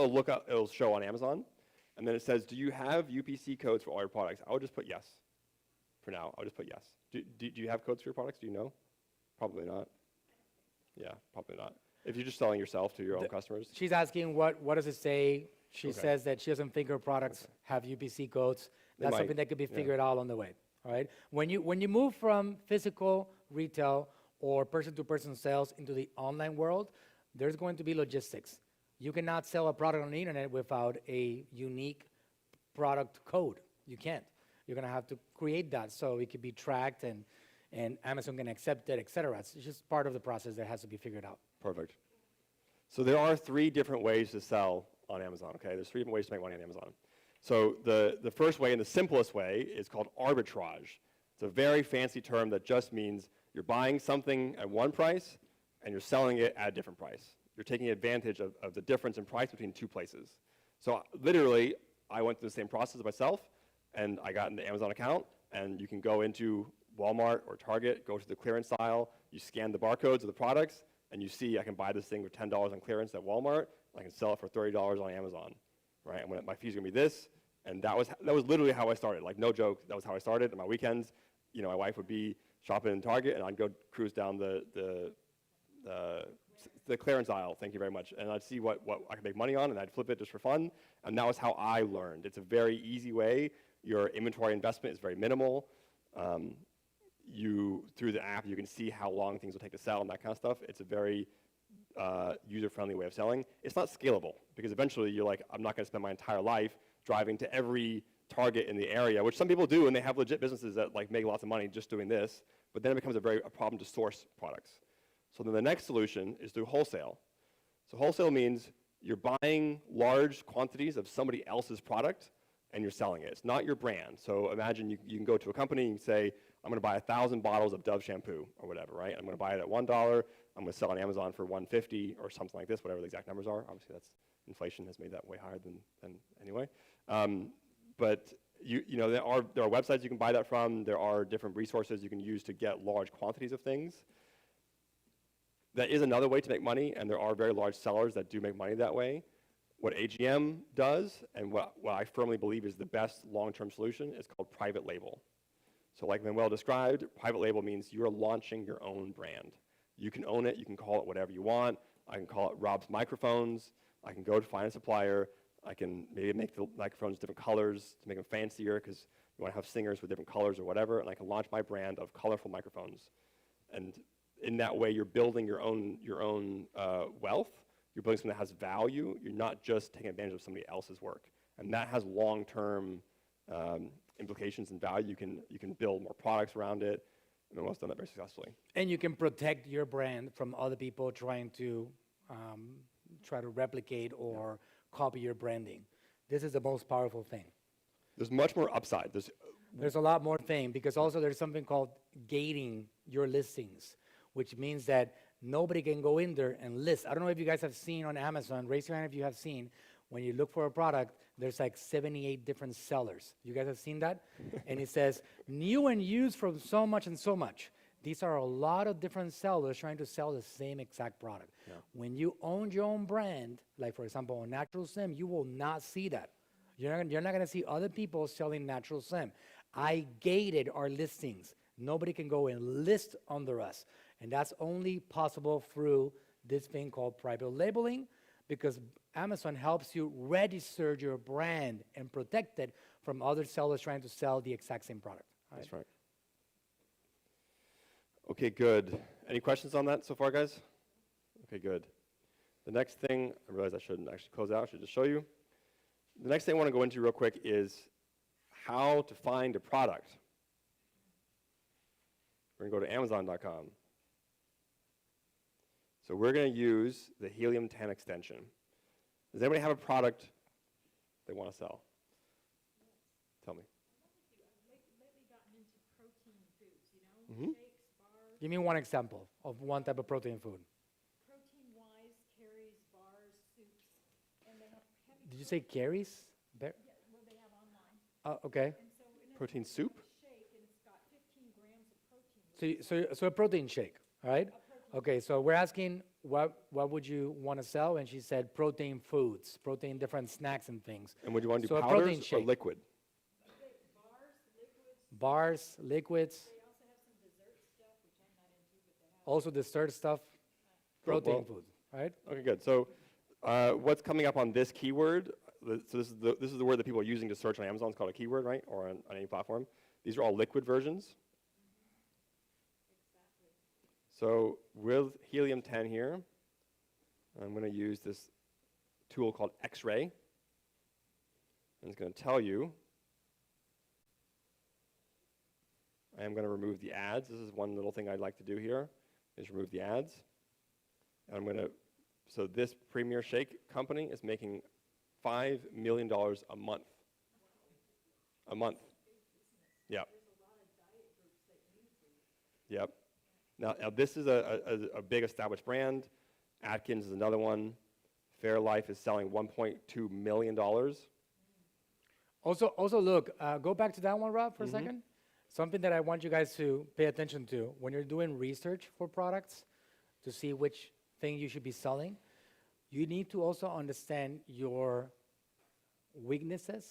[SPEAKER 2] it'll show on Amazon. And then it says, do you have UPC codes for all your products? I would just put yes. For now, I'll just put yes. Do you have codes for your products? Do you know? Probably not. Yeah, probably not. If you're just selling yourself to your own customers.
[SPEAKER 1] She's asking what does it say? She says that she doesn't think her products have UPC codes. That's something that could be figured out on the way. All right. When you move from physical retail or person-to-person sales into the online world, there's going to be logistics. You cannot sell a product on the internet without a unique product code. You can't. You're going to have to create that so it can be tracked and and Amazon can accept it, et cetera. It's just part of the process that has to be figured out.
[SPEAKER 2] Perfect. So there are 3 different ways to sell on Amazon, okay? There's 3 different ways to make money on Amazon. So the first way and the simplest way is called arbitrage. It's a very fancy term that just means you're buying something at one price and you're selling it at a different price. You're taking advantage of the difference in price between 2 places. So literally, I went through the same process myself, and I got an Amazon account, and you can go into Walmart or Target, go to the clearance aisle, you scan the barcodes of the products, and you see I can buy this thing for $10 on clearance at Walmart, and I can sell it for $30 on Amazon, right? And my fees are gonna be this, and that was literally how I started. Like, no joke, that was how I started. On my weekends, you know, my wife would be shopping in Target, and I'd go cruise down the clearance aisle, thank you very much, and I'd see what I could make money on, and I'd flip it just for fun, and that was how I learned. It's a very easy way. Your inventory investment is very minimal. Through the app, you can see how long things will take to sell and that kind of stuff. It's a very user-friendly way of selling. It's not scalable, because eventually you're like, I'm not gonna spend my entire life driving to every Target in the area, which some people do, and they have legit businesses that like make lots of money just doing this, but then it becomes a problem to source products. So then the next solution is through wholesale. So wholesale means you're buying large quantities of somebody else's product and you're selling it. It's not your brand. So imagine you can go to a company and say, I'm gonna buy 1,000 bottles of Dove shampoo or whatever, right? I'm gonna buy it at $1, I'm gonna sell on Amazon for $1.50 or something like this, whatever the exact numbers are. Obviously inflation has made that way higher than anyway. But you know, there are websites you can buy that from. There are different resources you can use to get large quantities of things. That is another way to make money, and there are very large sellers that do make money that way. What AGM does, and what I firmly believe is the best long-term solution, is called private label. So like Manuel described, private label means you're launching your own brand. You can own it, you can call it whatever you want. I can call it Rob's Microphones. I can go to find a supplier. I can maybe make the microphones different colors to make them fancier, because you want to have singers with different colors or whatever, and I can launch my brand of colorful microphones. And in that way, you're building your own wealth. You're building something that has value. You're not just taking advantage of somebody else's work, and that has long-term implications and value. You can build more products around it, and Manuel's done that very successfully.
[SPEAKER 1] And you can protect your brand from other people trying to replicate or copy your branding. This is the most powerful thing.
[SPEAKER 2] There's much more upside.
[SPEAKER 1] There's a lot more thing, because also there's something called gating your listings, which means that nobody can go in there and list. I don't know if you guys have seen on Amazon, raise your hand if you have seen, when you look for a product, there's like 78 different sellers. You guys have seen that? And it says, new and used from so much and so much. These are a lot of different sellers trying to sell the same exact product.
[SPEAKER 2] Yeah.
[SPEAKER 1] When you own your own brand, like for example, on Natural Slim, you will not see that. You're not gonna see other people selling Natural Slim. I gated our listings. Nobody can go and list under us. And that's only possible through this thing called private labeling, because Amazon helps you register your brand and protect it from other sellers trying to sell the exact same product. Right?
[SPEAKER 2] That's right. Okay, good. Any questions on that so far, guys? Okay, good. The next thing, I realize I shouldn't actually close out, I should just show you. The next thing I want to go into real quick is how to find a product. We're going to go to Amazon.com. So we're going to use the Helium10 extension. Does anybody have a product they want to sell? Tell me.
[SPEAKER 3] Lately gotten into protein foods, you know,
[SPEAKER 2] Mhm.
[SPEAKER 3] shakes, bars,
[SPEAKER 1] Give me one example of one type of protein food.
[SPEAKER 3] protein-wise, carries, bars, soups, and they have heavy.
[SPEAKER 1] Did you say carries?
[SPEAKER 3] Yeah, well, they have online.
[SPEAKER 1] Okay.
[SPEAKER 3] And so in a
[SPEAKER 2] Protein soup?
[SPEAKER 3] shake, and it's got 15 grams of protein.
[SPEAKER 1] So a protein shake, all right? Okay, so we're asking what would you want to sell, and she said protein foods, protein different snacks and things.
[SPEAKER 2] And would you want to do
[SPEAKER 1] So a protein
[SPEAKER 2] powders or
[SPEAKER 1] shake.
[SPEAKER 2] liquid?
[SPEAKER 3] Bars, liquids,
[SPEAKER 1] Bars, liquids,
[SPEAKER 3] they also have some dessert stuff, which I'm not into, but they have.
[SPEAKER 1] also dessert stuff,
[SPEAKER 2] Well,
[SPEAKER 1] protein food, right?
[SPEAKER 2] Okay, good. So what's coming up on this keyword? So this is the word that people are using to search on Amazon. It's called a keyword, right? Or on any platform. These are all liquid versions. So with Helium10 here, I'm going to use this tool called X-ray. And it's going to tell you I am going to remove the ads. This is one little thing I'd like to do here, is remove the ads. And I'm going to, so this Premier Shake company is making $5 million a month. A month. Yep. Yep. Now this is a big established brand. Atkins is another one. Fairlife is selling $1.2 million.
[SPEAKER 1] Also look, go back to that one, Rob, for a second. Something that I want you guys to pay attention to when you're doing research for products to see which thing you should be selling, you need to also understand your weaknesses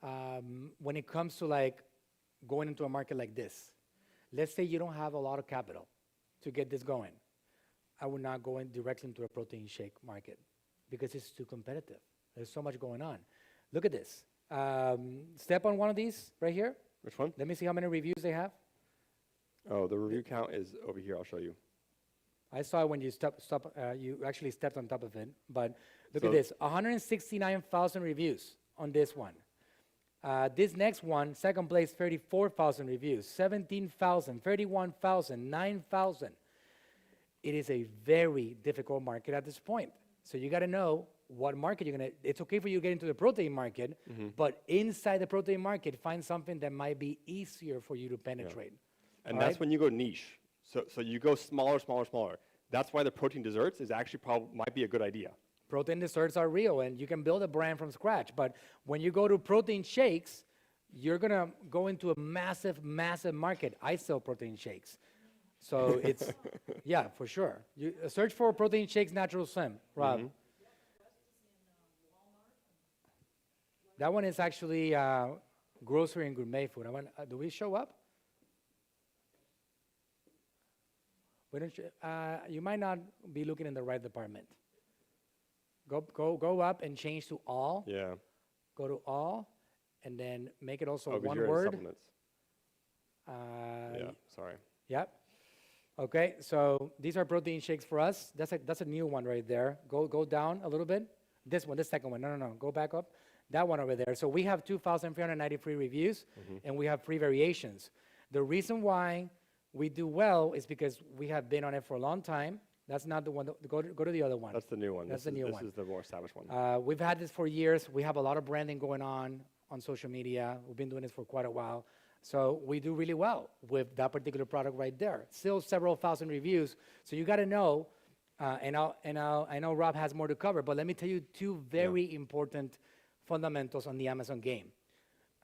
[SPEAKER 1] when it comes to like going into a market like this. Let's say you don't have a lot of capital to get this going. I would not go in directly into a protein shake market because it's too competitive. There's so much going on. Look at this. Step on one of these right here.
[SPEAKER 2] Which one?
[SPEAKER 1] Let me see how many reviews they have.
[SPEAKER 2] Oh, the review count is over here. I'll show you.
[SPEAKER 1] I saw it when you you actually stepped on top of it. But look
[SPEAKER 2] So-
[SPEAKER 1] at this, 169,000 reviews on this one. This next one, second place, 34,000 reviews, 17,000, 31,000, 9,000. It is a very difficult market at this point. So you got to know what market you're going to, it's okay for you to get into the protein market, but inside the protein market, find something that might be easier for you to penetrate.
[SPEAKER 2] And
[SPEAKER 1] All
[SPEAKER 2] that's
[SPEAKER 1] right?
[SPEAKER 2] when you go niche. So you go smaller, smaller, smaller. That's why the protein desserts is actually might be a good idea.
[SPEAKER 1] Protein desserts are real, and you can build a brand from scratch. But when you go to protein shakes, you're going to go into a massive, massive market. I sell protein shakes. So it's, yeah, for sure. You search for protein shakes, natural slim, Rob. That one is actually grocery and gourmet food. Do we show up? We don't you might not be looking in the right department. Go up and change to all.
[SPEAKER 2] Yeah.
[SPEAKER 1] Go to all, and then make it also
[SPEAKER 2] Over
[SPEAKER 1] one
[SPEAKER 2] here in
[SPEAKER 1] word.
[SPEAKER 2] supplements. Yeah, sorry.
[SPEAKER 1] Yep. Okay, so these are protein shakes for us. That's a new one right there. Go down a little bit. This one, the second one. No. Go back up. That one over there. So we have 2,393 reviews, and we have 3 variations. The reason why we do well is because we have been on it for a long time. That's not the one. Go to the other one.
[SPEAKER 2] That's the new one.
[SPEAKER 1] That's the new one.
[SPEAKER 2] This is the more established one.
[SPEAKER 1] We've had this for years. We have a lot of branding going on social media. We've been doing this for quite a while. So we do really well with that particular product right there. Still several thousand reviews. So you got to know, I know Rob has more to cover, but let me tell you 2 very important fundamentals on the Amazon game.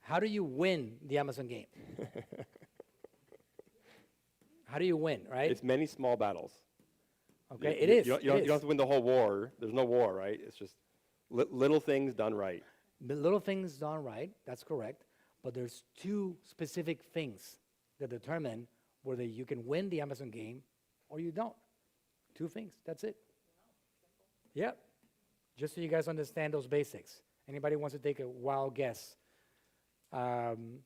[SPEAKER 1] How do you win the Amazon game? How do you win, right?
[SPEAKER 2] It's many small battles.
[SPEAKER 1] Okay,
[SPEAKER 2] You-
[SPEAKER 1] it
[SPEAKER 2] you-
[SPEAKER 1] is.
[SPEAKER 2] You don't have to win the whole war. There's no war, right? It's just little things done right.
[SPEAKER 1] The little things done right, that's correct. But there's 2 specific things that determine whether you can win the Amazon game or you don't. 2 things, that's it. Yep. Just so you guys understand those basics. Anybody wants to take a wild guess?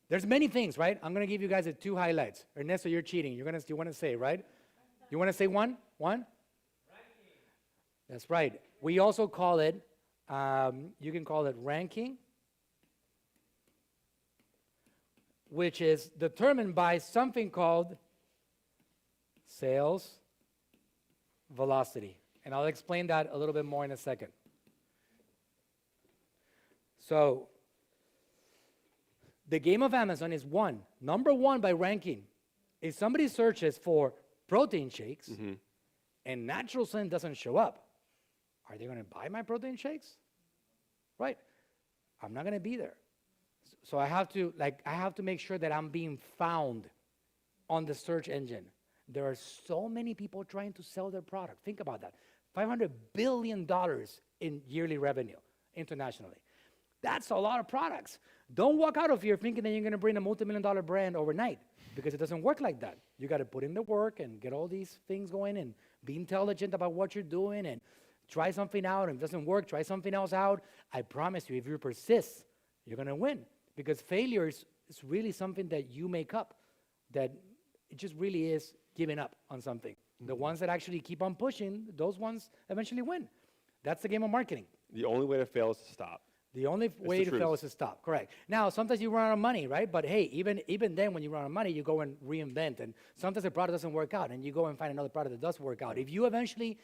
[SPEAKER 1] There's many things, right? I'm going to give you guys 2 highlights. Ernesto, you're cheating. You want to say, right? You want to say one? One? Ranking. That's right. We also call it, you can call it ranking, which is determined by something called sales velocity. And I'll explain that a little bit more in a second. So, the game of Amazon is number one by ranking. If somebody searches for protein shakes and natural slim doesn't show up, are they going to buy my protein shakes? Right. I'm not going to be there. So I have to make sure that I'm being found on the search engine. There are so many people trying to sell their product. Think about that. $500 billion in yearly revenue internationally. That's a lot of products. Don't walk out of here thinking that you're going to bring a multi-million-dollar brand overnight, because it doesn't work like that. You got to put in the work and get all these things going and be intelligent about what you're doing and try something out. And if it doesn't work, try something else out. I promise you, if you persist, you're going to win, because failure is really something that you make up, that it just really is giving up on something. The ones that actually keep on pushing, those ones eventually win. That's the game of marketing.
[SPEAKER 2] The only way to fail is to stop.
[SPEAKER 1] The only way to
[SPEAKER 2] truth.
[SPEAKER 1] fail is to stop. Correct. Now, sometimes you run out of money, right? But hey, even then, when you run out of money, you go and reinvent. And sometimes a product doesn't work out, and you go and find another product that does work out. If you eventually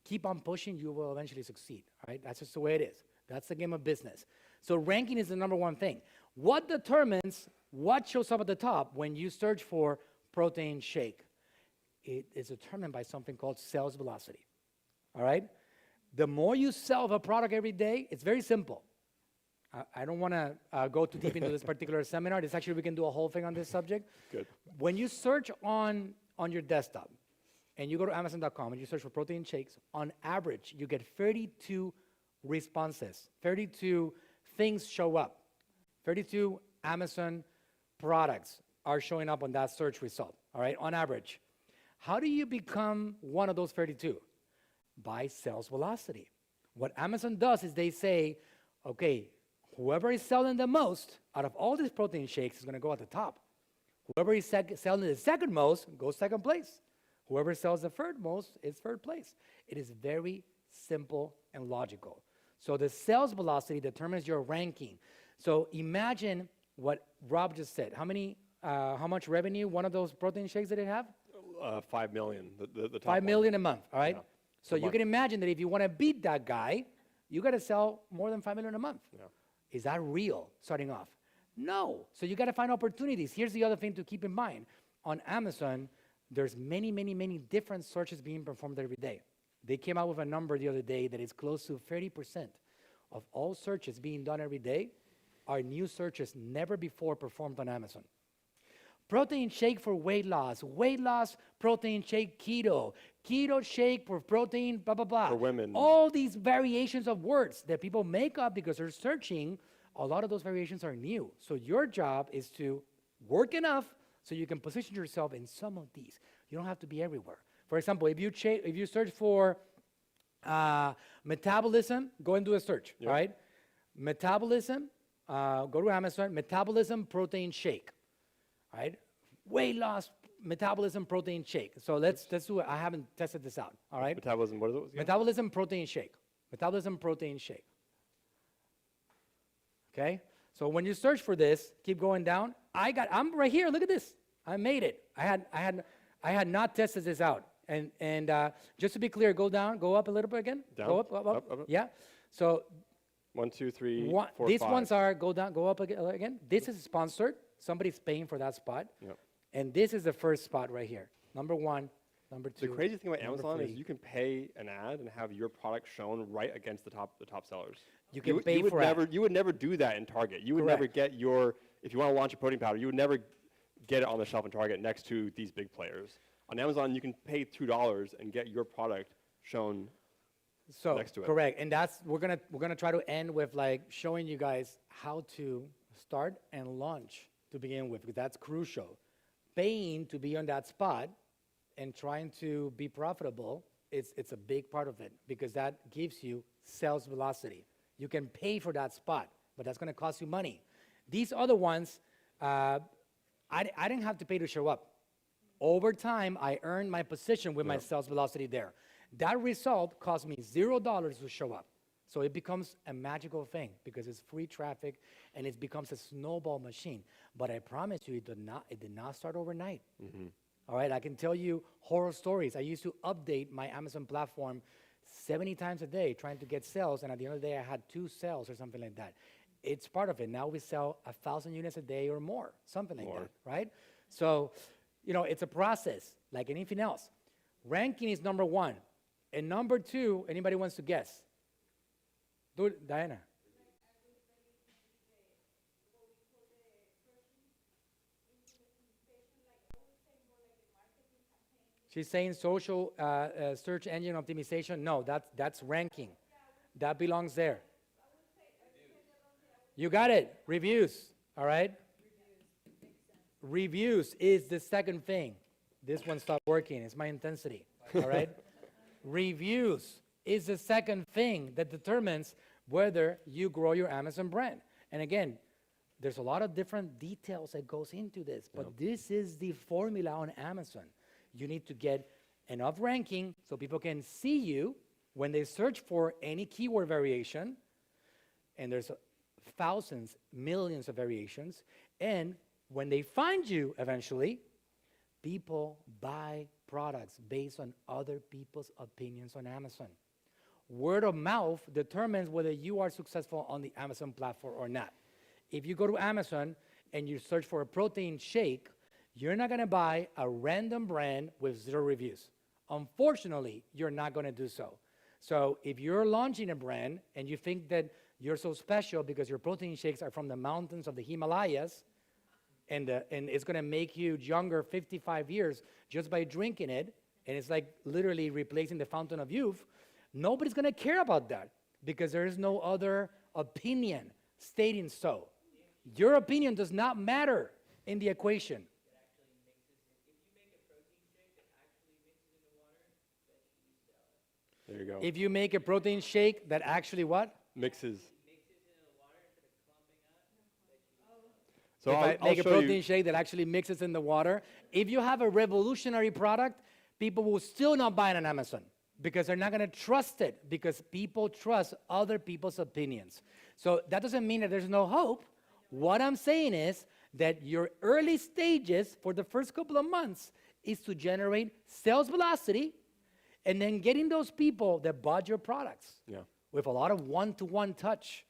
[SPEAKER 1] keep on pushing, you will eventually succeed. Right? That's just the way it is. That's the game of business. So ranking is the number one thing. What determines what shows up at the top when you search for protein shake? It is determined by something called sales velocity. All right? The more you sell of a product every day, it's very simple. I don't want to go too deep into this particular seminar. This actually, we can do a whole thing on this subject.
[SPEAKER 2] Good.
[SPEAKER 1] When you search on your desktop and you go to Amazon.com and you search for protein shakes, on average, you get 32 responses. 32 things show up. 32 Amazon products are showing up on that search result, all right, on average. How do you become one of those 32? By sales velocity. What Amazon does is they say, okay, whoever is selling the most out of all these protein shakes is going to go at the top. Whoever is selling the second most goes second place. Whoever sells the third most is third place. It is very simple and logical. So the sales velocity determines your ranking. So imagine what Rob just said. How much revenue one of those protein shakes did it have?
[SPEAKER 2] 5 million. The top
[SPEAKER 1] 5 million a month, all right?
[SPEAKER 2] Yeah.
[SPEAKER 1] So you can imagine that if you want to beat that guy, you got to sell more than 5 million a month.
[SPEAKER 2] Yeah.
[SPEAKER 1] Is that real starting off? No. So you got to find opportunities. Here's the other thing to keep in mind. On Amazon, there's many, many, many different searches being performed every day. They came out with a number the other day that is close to 30% of all searches being done every day are new searches never before performed on Amazon. Protein shake for weight loss, protein shake keto shake for protein, blah, blah, blah.
[SPEAKER 2] For women.
[SPEAKER 1] All these variations of words that people make up because they're searching, a lot of those variations are new. So your job is to work enough so you can position yourself in some of these. You don't have to be everywhere. For example, if you search for metabolism, go and do a search,
[SPEAKER 2] Yep.
[SPEAKER 1] all right? Metabolism, go to Amazon, metabolism protein shake. All right, weight loss, metabolism, protein shake. So let's do it. I haven't tested this out. All right,
[SPEAKER 2] Metabolism, what is it?
[SPEAKER 1] metabolism, protein shake. Metabolism, protein shake. Okay, so when you search for this, keep going down. I'm right here. Look at this. I made it. I had not tested this out. And just to be clear, go up a little bit again.
[SPEAKER 2] Down?
[SPEAKER 1] Go up.
[SPEAKER 2] Up.
[SPEAKER 1] Yeah. So
[SPEAKER 2] 1, 2, 3, 4,
[SPEAKER 1] these
[SPEAKER 2] 5.
[SPEAKER 1] ones are go up again. This is sponsored. Somebody's paying for that spot.
[SPEAKER 2] Yep.
[SPEAKER 1] And this is the first spot right here. Number 1, number 2.
[SPEAKER 2] The crazy thing about
[SPEAKER 1] number
[SPEAKER 2] Amazon is
[SPEAKER 1] 3.
[SPEAKER 2] you can pay an ad and have your product shown right against the top sellers.
[SPEAKER 1] You can
[SPEAKER 2] would-
[SPEAKER 1] pay
[SPEAKER 2] would
[SPEAKER 1] for
[SPEAKER 2] never,
[SPEAKER 1] ad.
[SPEAKER 2] You would never do that in Target. You would never
[SPEAKER 1] Correct.
[SPEAKER 2] get if you want to launch a protein powder, you would never get it on the shelf in Target next to these big players. On Amazon, you can pay $2 and get your product shown
[SPEAKER 1] So
[SPEAKER 2] next to it.
[SPEAKER 1] correct, and we're gonna try to end with like showing you guys how to start and launch to begin with, because that's crucial. Paying to be on that spot and trying to be profitable, it's a big part of it, because that gives you sales velocity. You can pay for that spot, but that's gonna cost you money. These other ones, I didn't have to pay to show up. Over time, I earned my position with my sales velocity there. That result cost me $0 to show up. So it becomes a magical thing because it's free traffic and it becomes a snowball machine. But I promise you, it did not start overnight. All right, I can tell you horror stories. I used to update my Amazon platform 70 times a day trying to get sales, and at the end of the day, I had 2 sales or something like that. It's part of it. Now we sell 1,000 units a day or more, something like that, right? So, it's a process like anything else. Ranking is number 1. And number 2, anybody wants to guess? Do it, Diana. She's saying social search engine optimization. No, that's ranking. That belongs there. You got it. Reviews. All right. Reviews is the second thing. This one stopped working. It's my intensity. All right. Reviews is the second thing that determines whether you grow your Amazon brand. And again, there's a lot of different details that goes into this, but this is the formula on Amazon. You need to get enough ranking so people can see you when they search for any keyword variation. and there's thousands, millions of variations. And when they find you eventually, people buy products based on other people's opinions on Amazon. Word of mouth determines whether you are successful on the Amazon platform or not. If you go to Amazon and you search for a protein shake, you're not gonna buy a random brand with 0 reviews. Unfortunately, you're not gonna do so. So if you're launching a brand and you think that you're so special because your protein shakes are from the mountains of the Himalayas, and it's gonna make you younger 55 years just by drinking it, and it's like literally replacing the fountain of youth, nobody's gonna care about that because there is no other opinion stating so. Your opinion does not matter in the equation.
[SPEAKER 2] There you go.
[SPEAKER 1] If you make a protein shake that actually what?
[SPEAKER 2] Mixes.
[SPEAKER 1] If
[SPEAKER 2] So
[SPEAKER 1] I
[SPEAKER 2] I'll
[SPEAKER 1] make a
[SPEAKER 2] show
[SPEAKER 1] protein
[SPEAKER 2] you.
[SPEAKER 1] shake that actually mixes in the water, if you have a revolutionary product, people will still not buy it on Amazon because they're not going to trust it because people trust other people's opinions. So that doesn't mean that there's no hope. What I'm saying is that your early stages for the first couple of months is to generate sales velocity and then getting those people that bought your products
[SPEAKER 2] Yeah.
[SPEAKER 1] with a lot of one-to-one touch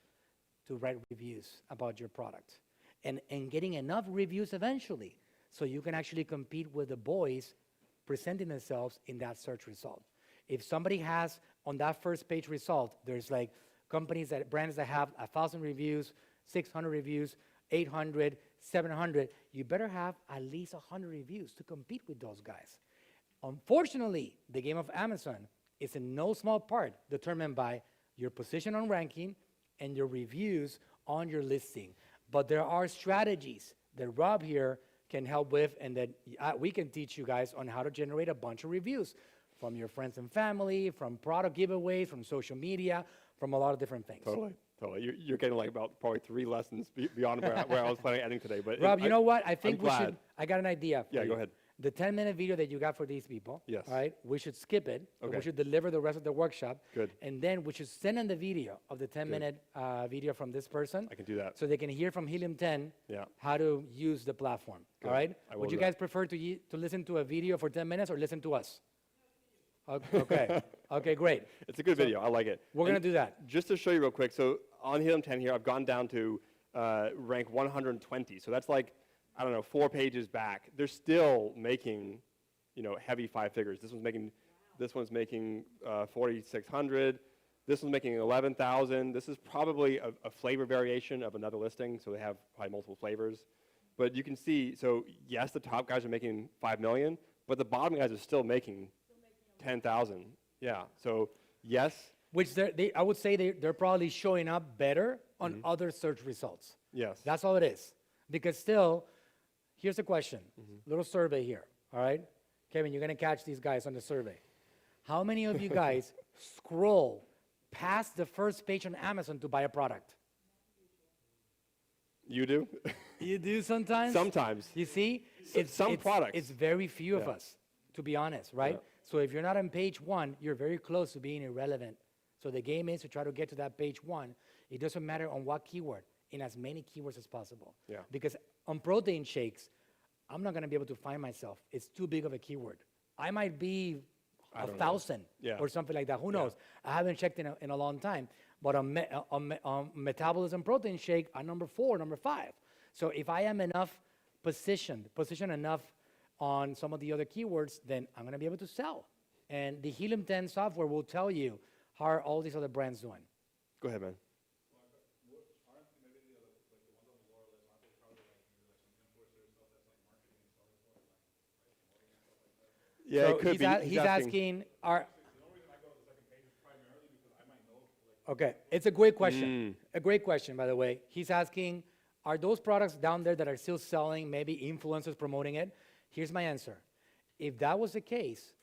[SPEAKER 1] to write reviews about your product. And getting enough reviews eventually so you can actually compete with the boys presenting themselves in that search result. If somebody has on that first page result, there's like brands that have 1,000 reviews, 600 reviews, 800, 700, you better have at least 100 reviews to compete with those guys. Unfortunately, the game of Amazon is in no small part determined by your position on ranking and your reviews on your listing. But there are strategies that Rob here can help with and that we can teach you guys on how to generate a bunch of reviews from your friends and family, from product giveaways, from social media, from a lot of different things.
[SPEAKER 2] Totally. You're getting like about probably 3 lessons beyond where I was planning on ending today. But
[SPEAKER 1] Rob, you know what? I think
[SPEAKER 2] I'm glad.
[SPEAKER 1] I got an idea for
[SPEAKER 2] Yeah,
[SPEAKER 1] you.
[SPEAKER 2] go ahead.
[SPEAKER 1] The 10-minute video that you got for these people,
[SPEAKER 2] Yes.
[SPEAKER 1] all right, we should skip it. But
[SPEAKER 2] Okay.
[SPEAKER 1] we should deliver the rest of the workshop.
[SPEAKER 2] Good.
[SPEAKER 1] And then we should send them the video of the 10-minute video from this person.
[SPEAKER 2] I can do that.
[SPEAKER 1] So they can hear from Helium10
[SPEAKER 2] Yeah.
[SPEAKER 1] how to use the platform.
[SPEAKER 2] Good.
[SPEAKER 1] All right?
[SPEAKER 2] I will
[SPEAKER 1] Would you
[SPEAKER 2] do that.
[SPEAKER 1] guys prefer to listen to a video for 10 minutes or listen to us? Okay. Okay, great.
[SPEAKER 2] It's a good video. I like it.
[SPEAKER 1] We're
[SPEAKER 2] And
[SPEAKER 1] going to do that.
[SPEAKER 2] Just to show you real quick, so on Helium10 here, I've gone down to rank 120. So that's like, I don't know, 4 pages back. They're still making, heavy 5 figures. This one's making 4,600. This one's making 11,000. This is probably a flavor variation of another listing, so they have probably multiple flavors. But you can see, so yes, the top guys are making 5 million, but the bottom guys are still making 10,000. Yeah, so yes.
[SPEAKER 1] Which I would say they're probably showing up better on other search results.
[SPEAKER 2] Yes.
[SPEAKER 1] That's all it is. Because still, here's the question. Little survey here, all right? Kevin, you're going to catch these guys on the survey. How many of you guys scroll past the first page on Amazon to buy a product?
[SPEAKER 2] You do?
[SPEAKER 1] You do sometimes?
[SPEAKER 2] Sometimes.
[SPEAKER 1] You see?
[SPEAKER 2] Some products.
[SPEAKER 1] It's very few of
[SPEAKER 2] Yeah.
[SPEAKER 1] us, to be honest, right?
[SPEAKER 2] Yeah.
[SPEAKER 1] So if you're not on page 1, you're very close to being irrelevant. So the game is to try to get to that page 1. It doesn't matter on what keyword, in as many keywords as possible.
[SPEAKER 2] Yeah.
[SPEAKER 1] Because on protein shakes, I'm not going to be able to find myself. It's too big of a keyword. I might be
[SPEAKER 2] I don't know.
[SPEAKER 1] 1,000
[SPEAKER 2] Yeah.
[SPEAKER 1] or something like that. Who knows? I haven't checked in a long time. But on metabolism protein shake, I'm number 4, number 5. So if I am positioned enough on some of the other keywords, then I'm going to be able to sell. And the Helium10 software will tell you how are all these other brands doing.
[SPEAKER 2] Go ahead, man. Yeah,
[SPEAKER 1] So
[SPEAKER 2] it could be.
[SPEAKER 1] he's asking, okay, it's a great question. A great question, by the way. He's asking, are those products down there that are still selling, maybe influencers promoting it? Here's my answer. If that was the case,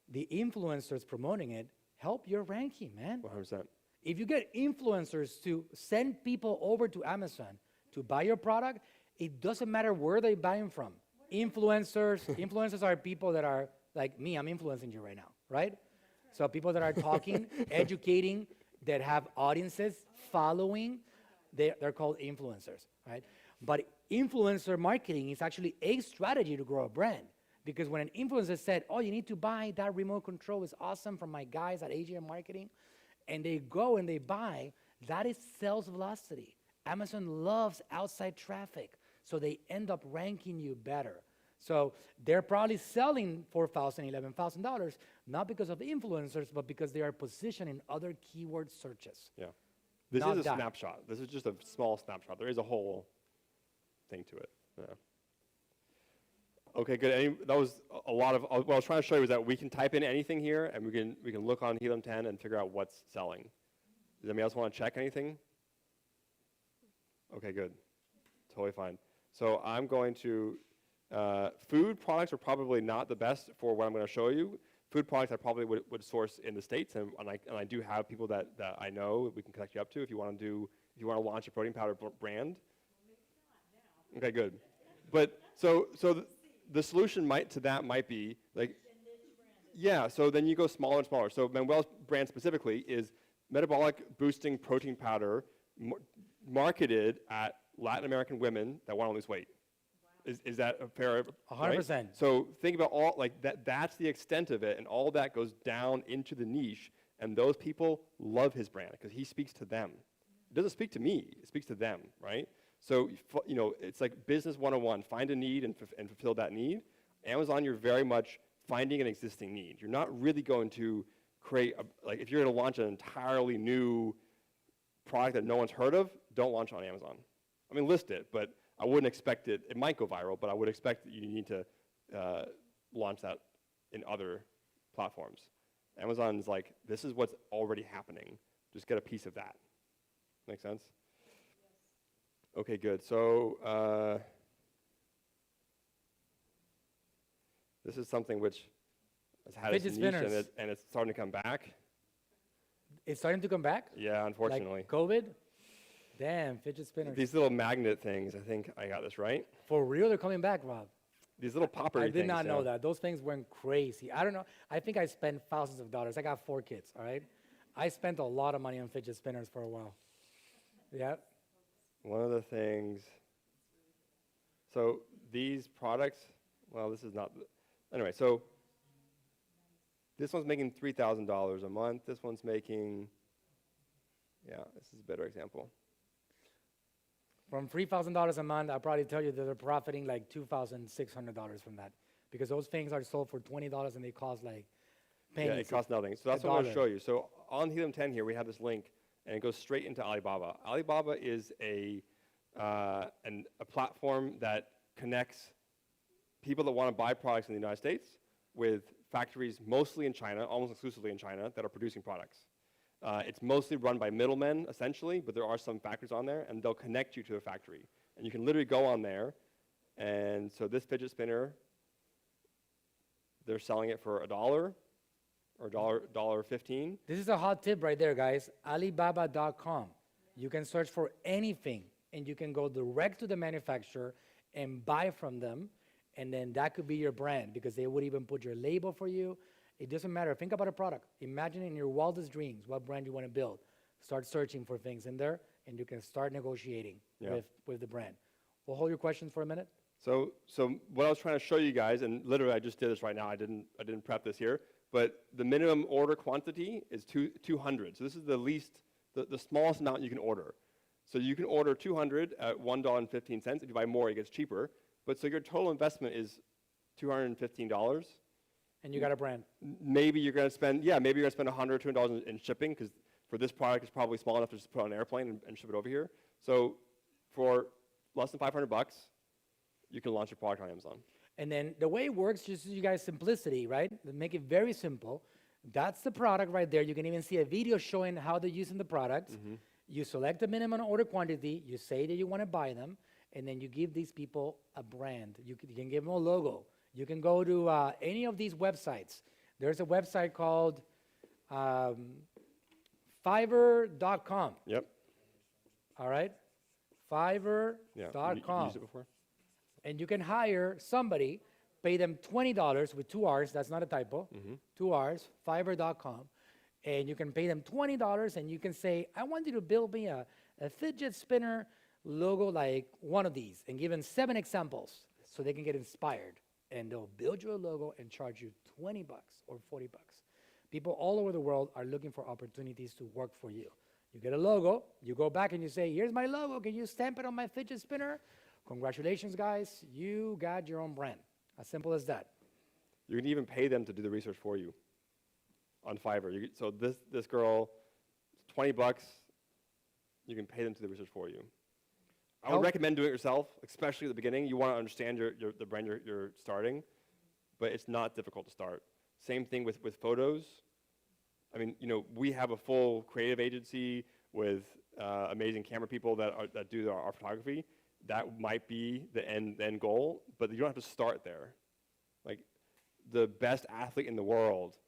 [SPEAKER 1] the influencers promoting it help your ranking, man.
[SPEAKER 2] 100%.
[SPEAKER 1] If you get influencers to send people over to Amazon to buy your product, it doesn't matter where they buy them from. Influencers are people that are like me. I'm influencing you right now, right? So people that are talking, educating, that have audiences following, they're called influencers, right? But influencer marketing is actually a strategy to grow a brand. Because when an influencer said, oh, you need to buy that remote control, is awesome from my guys at AGM Marketing, and they go and they buy, that is sales velocity. Amazon loves outside traffic, so they end up ranking you better. So they're probably selling $4,000, $11,000, not because of the influencers, but because they are positioned in other keyword searches.
[SPEAKER 2] Yeah. This
[SPEAKER 1] Not
[SPEAKER 2] is a
[SPEAKER 1] that.
[SPEAKER 2] snapshot. This is just a small snapshot. There is a whole thing to it. Yeah. Okay, good. That was a lot of, what I was trying to show you was that we can type in anything here, and we can look on Helium10 and figure out what's selling. Does anybody else want to check anything? Okay, good. Totally fine. So I'm going to, food products are probably not the best for what I'm going to show you. Food products I probably would source in the States, and I do have people that I know we can connect you up to if you want to launch a protein powder brand. Okay, good. But so the solution to that might be like, yeah. So then you go smaller and smaller. So Manuel's brand specifically is metabolic boosting protein powder, marketed at Latin American women that want to lose weight. Is that a fair?
[SPEAKER 1] 100%.
[SPEAKER 2] Right? So think about all like that. That's the extent of it, and all that goes down into the niche. And those people love his brand because he speaks to them. It doesn't speak to me. It speaks to them, right? So, you know, it's like business 101. Find a need and fulfill that need. Amazon, you're very much finding an existing need. You're not really going to create, like if you're going to launch an entirely new product that no one's heard of, don't launch on Amazon. I mean, list it, but I wouldn't expect it. It might go viral, but I would expect that you need to launch that in other platforms. Amazon's like, this is what's already happening. Just get a piece of that. Make sense? Okay, good. So this is something which has had its
[SPEAKER 1] Fidget
[SPEAKER 2] niche
[SPEAKER 1] spinners.
[SPEAKER 2] and it's starting to come back.
[SPEAKER 1] It's starting to come back?
[SPEAKER 2] Yeah, unfortunately.
[SPEAKER 1] Like COVID? Damn, fidget spinners.
[SPEAKER 2] These little magnet things, I think I got this right.
[SPEAKER 1] For real, they're coming back, Rob.
[SPEAKER 2] These little popper
[SPEAKER 1] I
[SPEAKER 2] things.
[SPEAKER 1] did not know
[SPEAKER 2] yeah.
[SPEAKER 1] that. Those things went crazy. I don't know. I think I spent thousands of dollars. I got 4 kids, all right? I spent a lot of money on fidget spinners for a while. Yeah.
[SPEAKER 2] One of the things, so these products, well, this is not, anyway, so this one's making $3,000 a month. This one's making, yeah, this is a better example.
[SPEAKER 1] From $3,000 a month, I'll probably tell you that they're profiting like $2,600 from that. Because those things are sold for $20 and they cost like pennies.
[SPEAKER 2] Yeah, it costs nothing. So that's
[SPEAKER 1] a
[SPEAKER 2] what I'm going to
[SPEAKER 1] dollar.
[SPEAKER 2] show you. So on Helium10 here, we have this link, and it goes straight into Alibaba. Alibaba is a platform that connects people that want to buy products in the United States with factories mostly in China, almost exclusively in China, that are producing products. It's mostly run by middlemen, essentially, but there are some factories on there, and they'll connect you to a factory. And you can literally go on there, and so this fidget spinner, they're selling it for $1 or $1.15.
[SPEAKER 1] This is a hot tip right there, guys. Alibaba.com. You can search for anything, and you can go direct to the manufacturer and buy from them, and then that could be your brand because they would even put your label for you. It doesn't matter. Think about a product. Imagine in your wildest dreams what brand you want to build. Start searching for things in there, and you can start negotiating with the brand. We'll hold your questions for a minute.
[SPEAKER 2] So what I was trying to show you guys, and literally I just did this right now. I didn't prep this here, but the minimum order quantity is 200. So this is the least, the smallest amount you can order. So you can order 200 at $1.15. If you buy more, it gets cheaper. But so your total investment is $215.
[SPEAKER 1] And you got a brand.
[SPEAKER 2] Maybe you're going to spend, maybe you're going to spend $100 or $200 in shipping because for this product, it's probably small enough to just put on an airplane and ship it over here. So for less than $500, you can launch your product on Amazon.
[SPEAKER 1] And then the way it works, just so you guys simplicity, right? To make it very simple. That's the product right there. You can even see a video showing how they're using the products. You select the minimum order quantity. You say that you want to buy them. And then you give these people a brand. You can give them a logo. You can go to any of these websites. There's a website called Fiverr.com.
[SPEAKER 2] Yep.
[SPEAKER 1] All right? Fiverr.com.
[SPEAKER 2] Yeah. You used it before?
[SPEAKER 1] And you can hire somebody, pay them $20 with 2 R's, that's not a typo, 2 R's, Fiverr.com, and you can pay them $20, and you can say, I want you to build me a fidget spinner logo like one of these, and give them 7 examples so they can get inspired. And they'll build you a logo and charge you $20 or $40. People all over the world are looking for opportunities to work for you. You get a logo, you go back and you say, here's my logo, can you stamp it on my fidget spinner? Congratulations, guys, you got your own brand. As simple as that.
[SPEAKER 2] You can even pay them to do the research for you on Fiverr. So this girl, $20, you can pay them to do the research for you. I would recommend doing it yourself, especially at the beginning. You want to understand the brand you're starting, but it's not difficult to start. Same thing with photos. I mean, we have a full creative agency with amazing camera people that do our photography. That might be the end goal, but you don't have to start there. Like, the best athlete in the world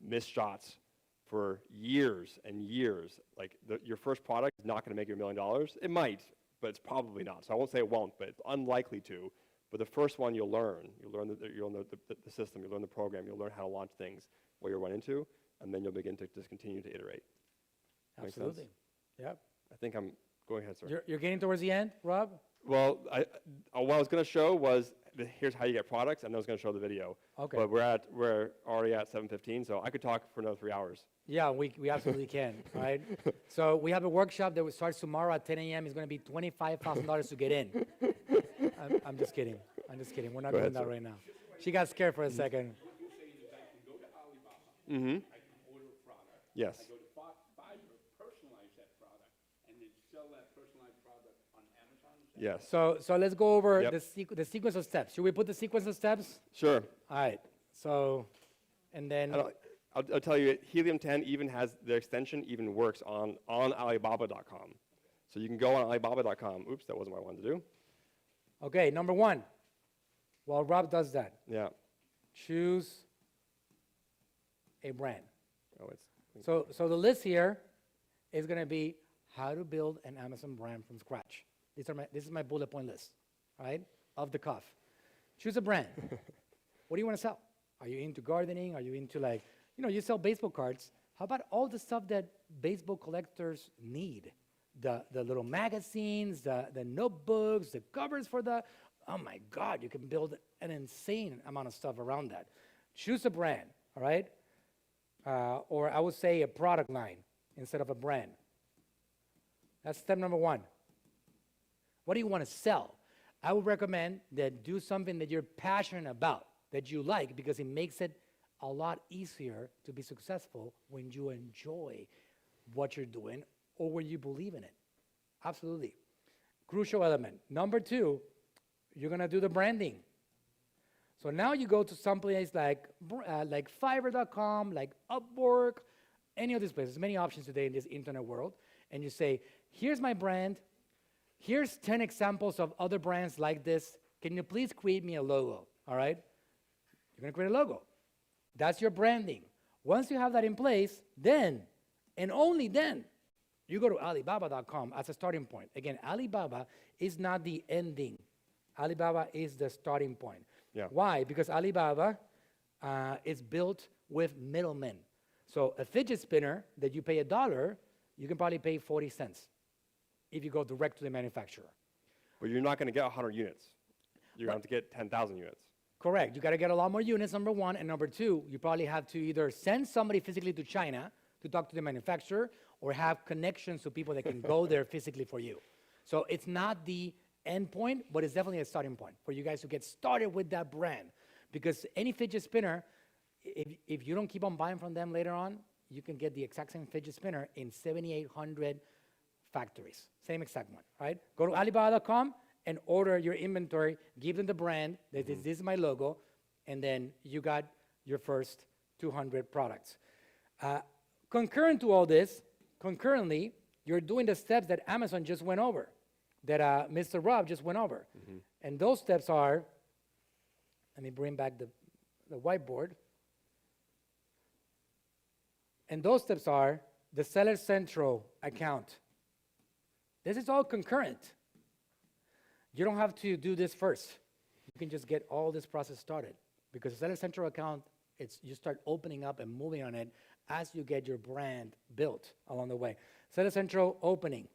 [SPEAKER 2] missed shots for years and years. Like, your first product is not going to make you $1 million. It might, but it's probably not. So I won't say it won't, but it's unlikely to. But the first one you'll learn. You'll learn the system. You'll learn the program. You'll learn how to launch things, what you'll run into, and then you'll begin to just continue to iterate. Make sense?
[SPEAKER 1] Absolutely. Yep.
[SPEAKER 2] I think I'm going ahead, sir.
[SPEAKER 1] You're getting towards the end, Rob?
[SPEAKER 2] Well, what I was going to show was here's how you get products, and I was going to show the video.
[SPEAKER 1] Okay.
[SPEAKER 2] But we're already at 7:15, so I could talk for another 3 hours.
[SPEAKER 1] Yeah, we absolutely can, right? So we have a workshop that starts tomorrow at 10 a.m. It's going to be $25,000 to get in. I'm just kidding. We're not
[SPEAKER 2] Go
[SPEAKER 1] doing
[SPEAKER 2] ahead,
[SPEAKER 1] that
[SPEAKER 2] sir.
[SPEAKER 1] right now. She got scared for a second.
[SPEAKER 4] What you're saying is I can go to Alibaba,
[SPEAKER 2] Mm-hmm.
[SPEAKER 4] I can order a product.
[SPEAKER 2] Yes.
[SPEAKER 4] I go to Fiverr, personalize that product, and then sell that personalized product on Amazon? Is that-
[SPEAKER 2] Yes.
[SPEAKER 1] So let's go over
[SPEAKER 2] Yep.
[SPEAKER 1] the sequence of steps. Should we put the sequence of steps?
[SPEAKER 2] Sure.
[SPEAKER 1] All right. So, and then,
[SPEAKER 2] I'll tell you, Helium10 even has the extension even works on Alibaba.com. So you can go on Alibaba.com. Oops, that wasn't what I wanted to do.
[SPEAKER 1] okay, number 1. While Rob does that,
[SPEAKER 2] Yeah.
[SPEAKER 1] choose a brand.
[SPEAKER 2] Oh, it's
[SPEAKER 1] So the list here is going to be how to build an Amazon brand from scratch. This is my bullet point list, right? Off the cuff. Choose a brand. What do you want to sell? Are you into gardening? Are you into you sell baseball cards. How about all the stuff that baseball collectors need? The little magazines, the notebooks, the covers for oh my God, you can build an insane amount of stuff around that. Choose a brand, all right? Or I would say a product line instead of a brand. That's step number 1. What do you want to sell? I would recommend that do something that you're passionate about, that you like, because it makes it a lot easier to be successful when you enjoy what you're doing or when you believe in it. Absolutely. Crucial element. Number 2, you're going to do the branding. So now you go to someplace like Fiverr.com, like Upwork, any of these places, many options today in this internet world, and you say, here's my brand, here's 10 examples of other brands like this, can you please create me a logo, all right? You're gonna create a logo. That's your branding. Once you have that in place, then, and only then, you go to Alibaba.com as a starting point. Again, Alibaba is not the ending. Alibaba is the starting point.
[SPEAKER 2] Yeah.
[SPEAKER 1] Why? Because Alibaba is built with middlemen. So a fidget spinner that you pay $1, you can probably pay 40 cents if you go direct to the manufacturer.
[SPEAKER 2] But you're not going to get 100 units. You're going to have to get 10,000 units.
[SPEAKER 1] Correct. You got to get a lot more units, number 1. And number 2, you probably have to either send somebody physically to China to talk to the manufacturer or have connections to people that can go there physically for you. So it's not the end point, but it's definitely a starting point for you guys to get started with that brand. Because any fidget spinner, if you don't keep on buying from them later on, you can get the exact same fidget spinner in 7,800 factories. Same exact one, right? Go to Alibaba.com and order your inventory, give them the brand, this is my logo, and then you got your first 200 products. Concurrent to all this, concurrently, you're doing the steps that Amazon just went over, that Mr. Rob just went over. And those steps are, let me bring back the whiteboard. And those steps are the Seller Central account. This is all concurrent. You don't have to do this first. You can just get all this process started because the Seller Central account, you start opening up and moving on it as you get your brand built along the way. Seller Central opening.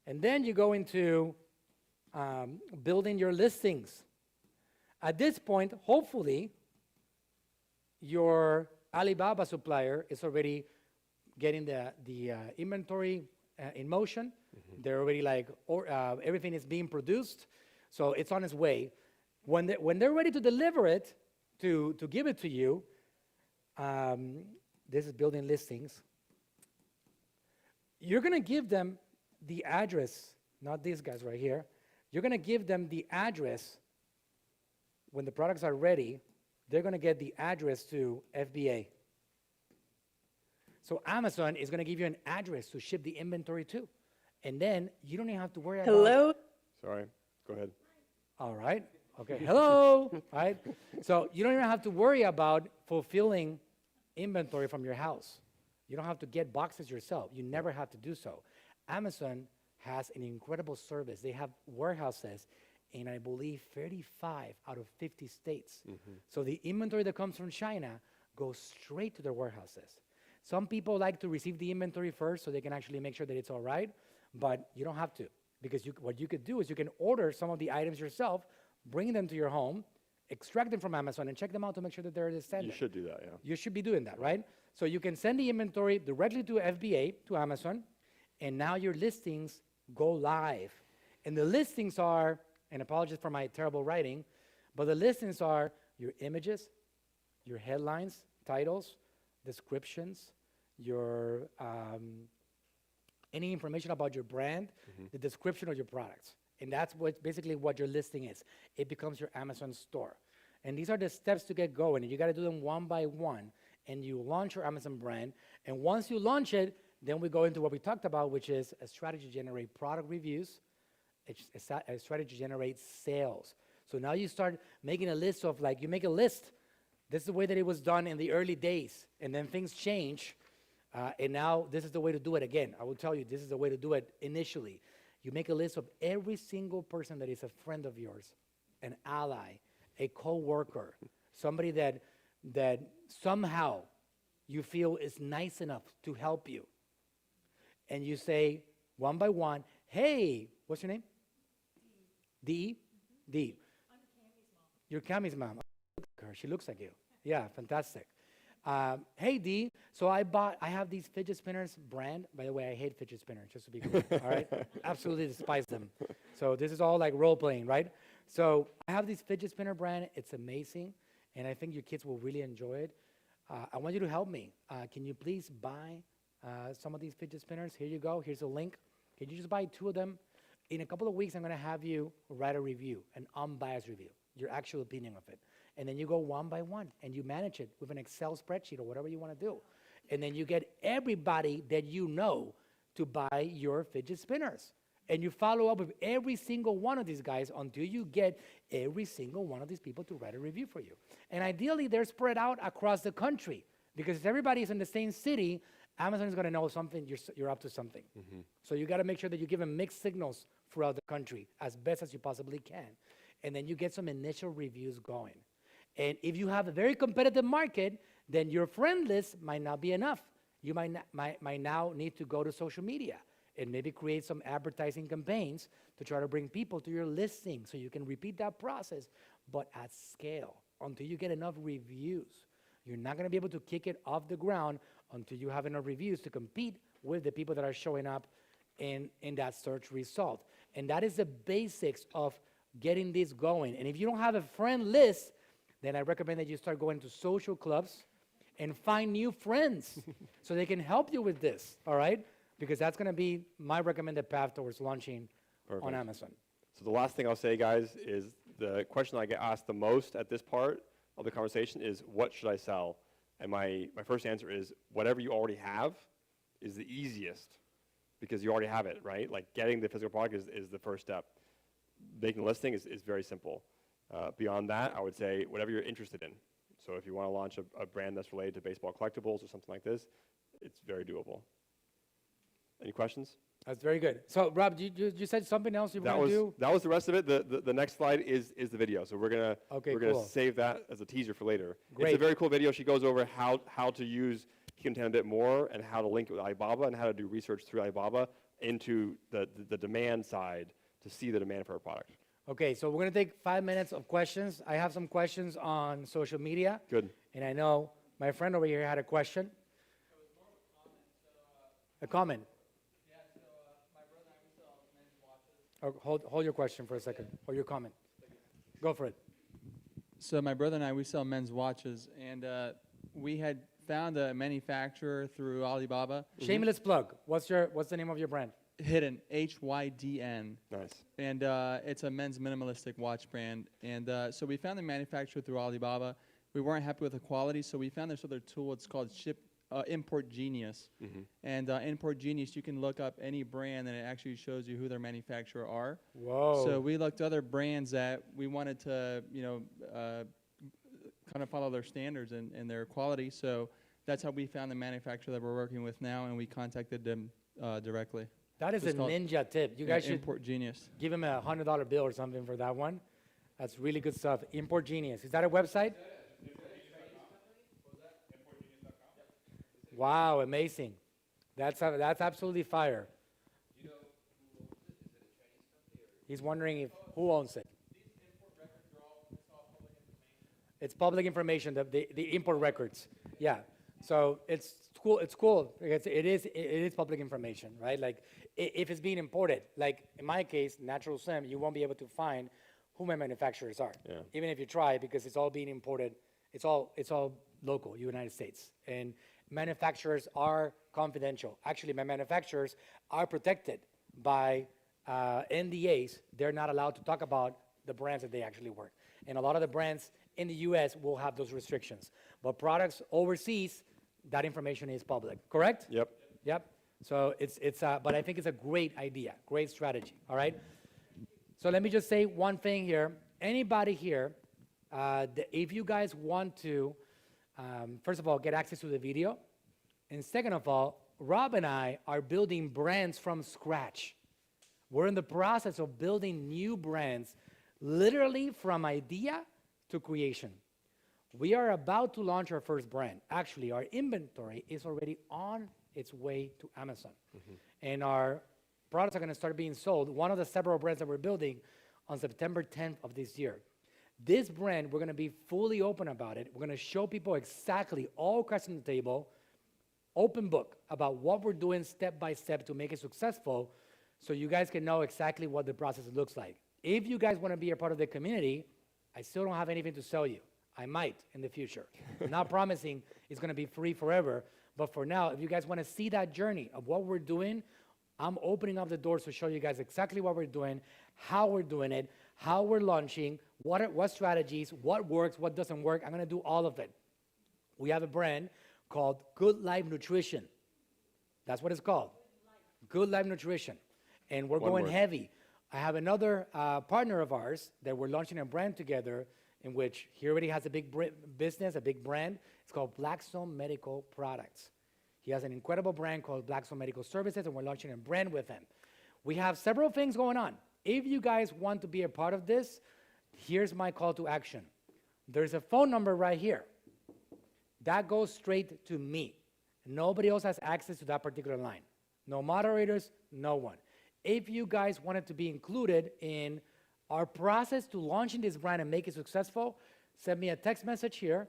[SPEAKER 1] And then you go into building your listings. At this point, hopefully, your Alibaba supplier is already getting the inventory in motion. They're already like, everything is being produced, so it's on its way. When they're ready to deliver it, to give it to you, this is building listings. You're gonna give them the address, not these guys right here. You're gonna give them the address. When the products are ready, they're gonna get the address to FBA. So Amazon is gonna give you an address to ship the inventory to. And then you don't even have to worry about—
[SPEAKER 5] Hello?
[SPEAKER 2] Sorry, go ahead.
[SPEAKER 1] All right, okay, hello, all right? So you don't even have to worry about fulfilling inventory from your house. You don't have to get boxes yourself. You never have to do so. Amazon has an incredible service. They have warehouses in, I believe, 35 out of 50 states. So the inventory that comes from China goes straight to their warehouses. Some people like to receive the inventory first so they can actually make sure that it's all right, but you don't have to, because what you could do is you can order some of the items yourself, bring them to your home, extract them from Amazon, and check them out to make sure that they're the standard.
[SPEAKER 2] You should do that, yeah.
[SPEAKER 1] You should be doing that, right? So you can send the inventory directly to FBA, to Amazon, and now your listings go live. And the listings are, and apologies for my terrible writing, but the listings are your images, your headlines, titles, descriptions, your any information about your brand, the description of your products. And that's basically what your listing is. It becomes your Amazon store. And these are the steps to get going. And you got to do them one by one. And you launch your Amazon brand. And once you launch it, then we go into what we talked about, which is a strategy to generate product reviews, a strategy to generate sales. So now you start making a list of, like, you make a list. This is the way that it was done in the early days. And then things change. And now this is the way to do it again. I will tell you, this is the way to do it initially. You make a list of every single person that is a friend of yours, an ally, a co-worker, somebody that somehow you feel is nice enough to help you. And you say, one by one, hey, what's your name? Dee? Dee. I'm Cammy's mom. You're Cammy's mom. She looks like you. Yeah, fantastic. Hey, Dee, so I have these fidget spinners brand. By the way, I hate fidget spinners, just to be clear, all right? Absolutely despise them. So this is all like role-playing, right? So I have these fidget spinner brand. It's amazing, and I think your kids will really enjoy it. I want you to help me. Can you please buy some of these fidget spinners? Here you go. Here's a link. Can you just buy 2 of them? In a couple of weeks, I'm going to have you write a review, an unbiased review, your actual opinion of it. And then you go one by one, and you manage it with an Excel spreadsheet or whatever you want to do. And then you get everybody that you know to buy your fidget spinners. And you follow up with every single one of these guys until you get every single one of these people to write a review for you. And ideally, they're spread out across the country, because if everybody is in the same city, Amazon is going to know something, you're up to something. So you got to make sure that you give them mixed signals throughout the country as best as you possibly can. And then you get some initial reviews going. And if you have a very competitive market, then your friend list might not be enough. You might now need to go to social media and maybe create some advertising campaigns to try to bring people to your listing so you can repeat that process, but at scale, until you get enough reviews. You're not going to be able to kick it off the ground until you have enough reviews to compete with the people that are showing up in that search result. And that is the basics of getting this going. And if you don't have a friend list, then I recommend that you start going to social clubs and find new friends so they can help you with this, all right? Because that's going to be my recommended path towards launching on Amazon.
[SPEAKER 2] So the last thing I'll say, guys, is the question I get asked the most at this part of the conversation is, what should I sell? And my first answer is, whatever you already have is the easiest, because you already have it, right? Like, getting the physical product is the first step. Making a listing is very simple. Beyond that, I would say whatever you're interested in. So if you want to launch a brand that's related to baseball collectibles or something like this, it's very doable. Any questions?
[SPEAKER 1] That's very good. So, Rob, you said something else you were going to do?
[SPEAKER 2] That was the rest of it. The next slide is the video. So we're gonna
[SPEAKER 1] Cool.
[SPEAKER 2] save that as a teaser for later.
[SPEAKER 1] Great.
[SPEAKER 2] It's a very cool video. She goes over how to use Helium10 a bit more and how to link it with Alibaba and how to do research through Alibaba into the demand side to see the demand for our product.
[SPEAKER 1] Okay, so we're going to take 5 minutes of questions. I have some questions on social media.
[SPEAKER 2] Good.
[SPEAKER 1] And I know my friend over here had a question. A comment.
[SPEAKER 5] Yeah, so my brother and I, we sell men's watches.
[SPEAKER 1] Hold your question for a second, or your comment. Go for it.
[SPEAKER 5] So my brother and I, we sell men's watches, and we had found a manufacturer through Alibaba,
[SPEAKER 1] Shameless plug. What's the name of your brand?
[SPEAKER 5] Hidden, HYDN.
[SPEAKER 2] Nice.
[SPEAKER 5] And it's a men's minimalistic watch brand. And so we found the manufacturer through Alibaba. We weren't happy with the quality, so we found this other tool. It's called Import Genius. And Import Genius, you can look up any brand, and it actually shows you who their manufacturer are.
[SPEAKER 1] Whoa.
[SPEAKER 5] So we looked at other brands that we wanted to, kind of follow their standards and their quality. So that's how we found the manufacturer that we're working with now, and we contacted them directly.
[SPEAKER 1] That is a
[SPEAKER 5] It's called
[SPEAKER 1] ninja tip. You guys should
[SPEAKER 5] Import Genius.
[SPEAKER 1] give him a $100 bill or something for that one. That's really good stuff. Import Genius. Is that a website? Wow, amazing. That's absolutely fire. He's wondering who owns it. It's public information, the import records. Yeah. So it's cool. It's cool because it is public information, right? Like if it's being imported, like in my case, Natural Sim, you won't be able to find who my manufacturers are.
[SPEAKER 2] Yeah.
[SPEAKER 1] Even if you try, because it's all being imported. It's all local, United States. And manufacturers are confidential. Actually, my manufacturers are protected by NDAs. They're not allowed to talk about the brands that they actually work. And a lot of the brands in the US will have those restrictions. But products overseas, that information is public, correct?
[SPEAKER 2] Yep.
[SPEAKER 1] Yep. So but I think it's a great idea, great strategy, all right? So let me just say one thing here. Anybody here, if you guys want to, first of all, get access to the video, and second of all, Rob and I are building brands from scratch. We're in the process of building new brands, literally from idea to creation. We are about to launch our first brand. Actually, our inventory is already on its way to Amazon. And our products are going to start being sold, one of the several brands that we're building, on September 10th of this year. This brand, we're going to be fully open about it. We're going to show people exactly all cards on the table, open book about what we're doing step by step to make it successful, so you guys can know exactly what the process looks like. If you guys want to be a part of the community, I still don't have anything to sell you. I might in the future. I'm not promising it's going to be free forever, but for now, if you guys want to see that journey of what we're doing, I'm opening up the doors to show you guys exactly what we're doing, how we're doing it, how we're launching, what strategies, what works, what doesn't work. I'm going to do all of it. We have a brand called Good Life Nutrition. That's what it's called. Good Life Nutrition. And we're
[SPEAKER 2] One
[SPEAKER 1] going
[SPEAKER 2] word.
[SPEAKER 1] heavy. I have another partner of ours that we're launching a brand together in which he already has a big business, a big brand. It's called Blackstone Medical Products. He has an incredible brand called Blackstone Medical Services, and we're launching a brand with him. We have several things going on. If you guys want to be a part of this, here's my call to action. There's a phone number right here. That goes straight to me. Nobody else has access to that particular line. No moderators, no one. If you guys wanted to be included in our process to launching this brand and make it successful, send me a text message here.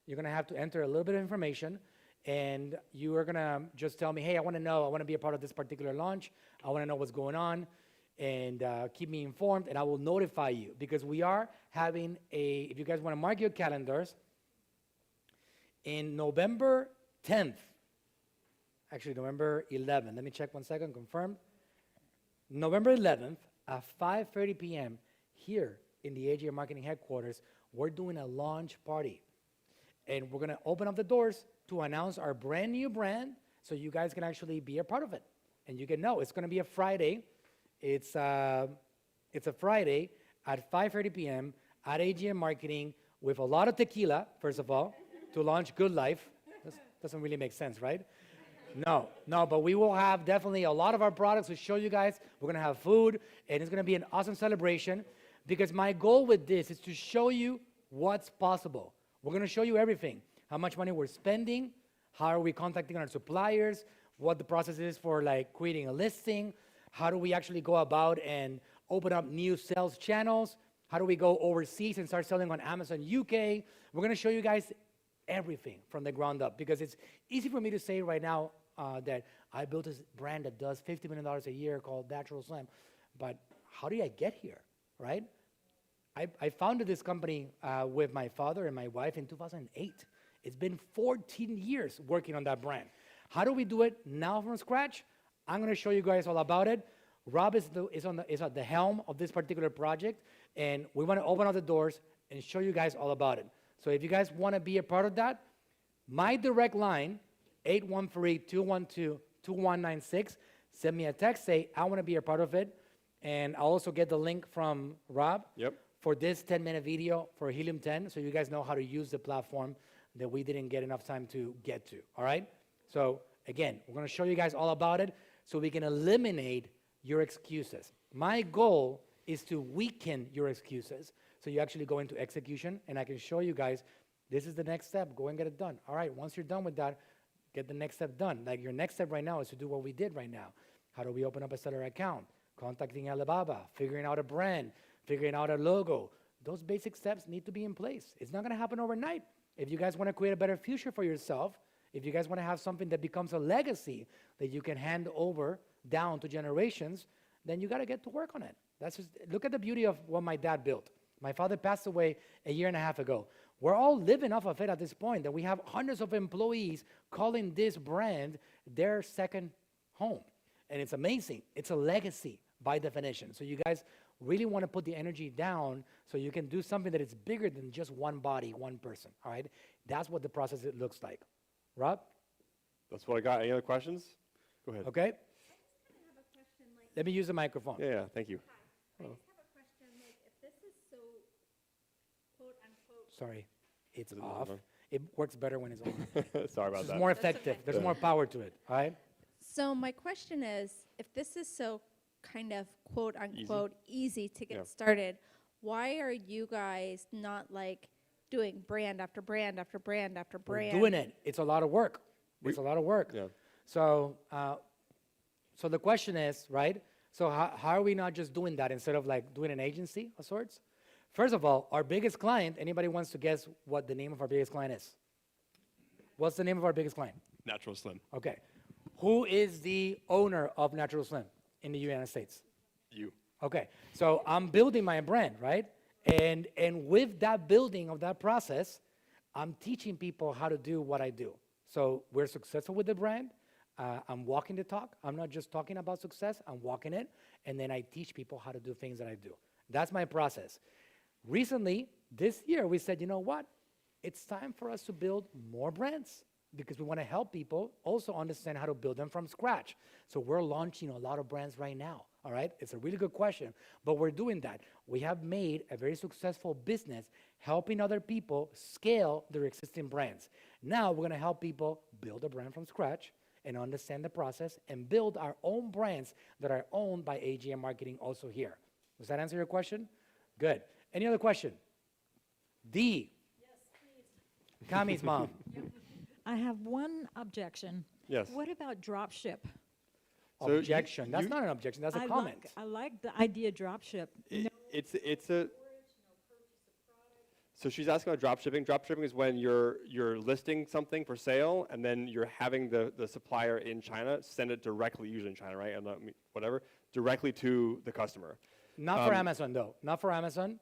[SPEAKER 1] You're going to have to enter a little bit of information, and you are going to just tell me, hey, I want to be a part of this particular launch. I want to know what's going on, and keep me informed, and I will notify you, because we are having if you guys want to mark your calendars, in November 10th, actually November 11th, let me check 1 second, confirm. November 11th at 5:30 p.m. here in the AGA Marketing Headquarters, we're doing a launch party. And we're going to open up the doors to announce our brand new brand so you guys can actually be a part of it. And you can know it's going to be a Friday. It's a Friday at 5:30 p.m. at AGM Marketing with a lot of tequila, first of all, to launch Good Life. That doesn't really make sense, right? No, but we will have definitely a lot of our products to show you guys. We're going to have food, and it's going to be an awesome celebration because my goal with this is to show you what's possible. We're going to show you everything, how much money we're spending, how are we contacting our suppliers, what the process is for like creating a listing, how do we actually go about and open up new sales channels, how do we go overseas and start selling on Amazon UK. We're going to show you guys everything from the ground up because it's easy for me to say right now that I built this brand that does $50 million a year called Natural Slim, but how did I get here, right? I founded this company with my father and my wife in 2008. It's been 14 years working on that brand. How do we do it now from scratch? I'm going to show you guys all about it. Rob is at the helm of this particular project, and we want to open up the doors and show you guys all about it. So if you guys want to be a part of that, my direct line, 813-212-2196. Send me a text, say, I want to be a part of it. And I'll also get the link from Rob for this 10-minute video for Helium10 so you guys know how to use the platform that we didn't get enough time to get to, all right? So again, we're going to show you guys all about it so we can eliminate your excuses. My goal is to weaken your excuses so you actually go into execution, and I can show you guys this is the next step. Go and get it done. All right, once you're done with that, get the next step done. Like your next step right now is to do what we did right now. How do we open up a seller account? Contacting Alibaba, figuring out a brand, figuring out a logo. Those basic steps need to be in place. It's not going to happen overnight. If you guys want to create a better future for yourself, if you guys want to have something that becomes a legacy that you can hand over down to generations, then you got to get to work on it. That's just, look at the beauty of what my dad built. My father passed away a year and a half ago. We're all living off of it at this point, that we have hundreds of employees calling this brand their second home. And it's amazing. It's a legacy by definition. So you guys really want to put the energy down so you can do something that is bigger than just one body, one person, all right? That's what the process it looks like. Rob?
[SPEAKER 2] That's what I got. Any other questions? Go ahead.
[SPEAKER 1] Okay.
[SPEAKER 3] I just kind of have a question, like,
[SPEAKER 1] Let me use the microphone.
[SPEAKER 2] Yeah, thank you.
[SPEAKER 3] hi, I just have a question, like, if this is so quote unquote,
[SPEAKER 1] Sorry, it's
[SPEAKER 2] Is it
[SPEAKER 1] off.
[SPEAKER 2] on?
[SPEAKER 1] It works better when it's on.
[SPEAKER 2] Sorry about
[SPEAKER 1] It's
[SPEAKER 2] that.
[SPEAKER 1] more
[SPEAKER 3] That's
[SPEAKER 1] effective.
[SPEAKER 3] okay.
[SPEAKER 1] There's more power to it, all right?
[SPEAKER 3] so my question is, if this is so kind of quote unquote easy to get
[SPEAKER 2] Yeah.
[SPEAKER 3] started, why are you guys not like doing brand after brand after brand after
[SPEAKER 1] We're
[SPEAKER 3] brand?
[SPEAKER 1] doing it. It's a lot of work. It's a lot of work.
[SPEAKER 2] Yeah.
[SPEAKER 1] So, so the question is, right? So how are we not just doing that instead of like doing an agency of sorts? First of all, our biggest client, anybody wants to guess what the name of our biggest client is? What's the name of our biggest client?
[SPEAKER 2] Natural Slim.
[SPEAKER 1] Okay. Who is the owner of Natural Slim in the United States?
[SPEAKER 2] You.
[SPEAKER 1] Okay, so I'm building my brand, right? And with that building of that process, I'm teaching people how to do what I do. So we're successful with the brand. I'm walking the talk. I'm not just talking about success, I'm walking it. And then I teach people how to do things that I do. That's my process. Recently, this year, we said, you know what? It's time for us to build more brands because we want to help people also understand how to build them from scratch. So we're launching a lot of brands right now, all right? It's a really good question, but we're doing that. We have made a very successful business helping other people scale their existing brands. Now we're going to help people build a brand from scratch and understand the process and build our own brands that are owned by AGM Marketing also here. Does that answer your question? Good. Any other question? D.
[SPEAKER 6] Yes, please.
[SPEAKER 1] Kami's mom.
[SPEAKER 6] I have one objection.
[SPEAKER 2] Yes.
[SPEAKER 6] What about drop ship?
[SPEAKER 2] So you-
[SPEAKER 1] Objection. That's
[SPEAKER 2] you-
[SPEAKER 1] not an objection. That's a
[SPEAKER 6] I
[SPEAKER 1] comment.
[SPEAKER 6] Like, I like the idea drop ship.
[SPEAKER 2] It's a. So she's asking about drop shipping. Drop shipping is when you're listing something for sale, and then you're having the supplier in China send it directly, usually in China, right? And whatever, directly to the customer.
[SPEAKER 1] Not for Amazon though. Not for Amazon.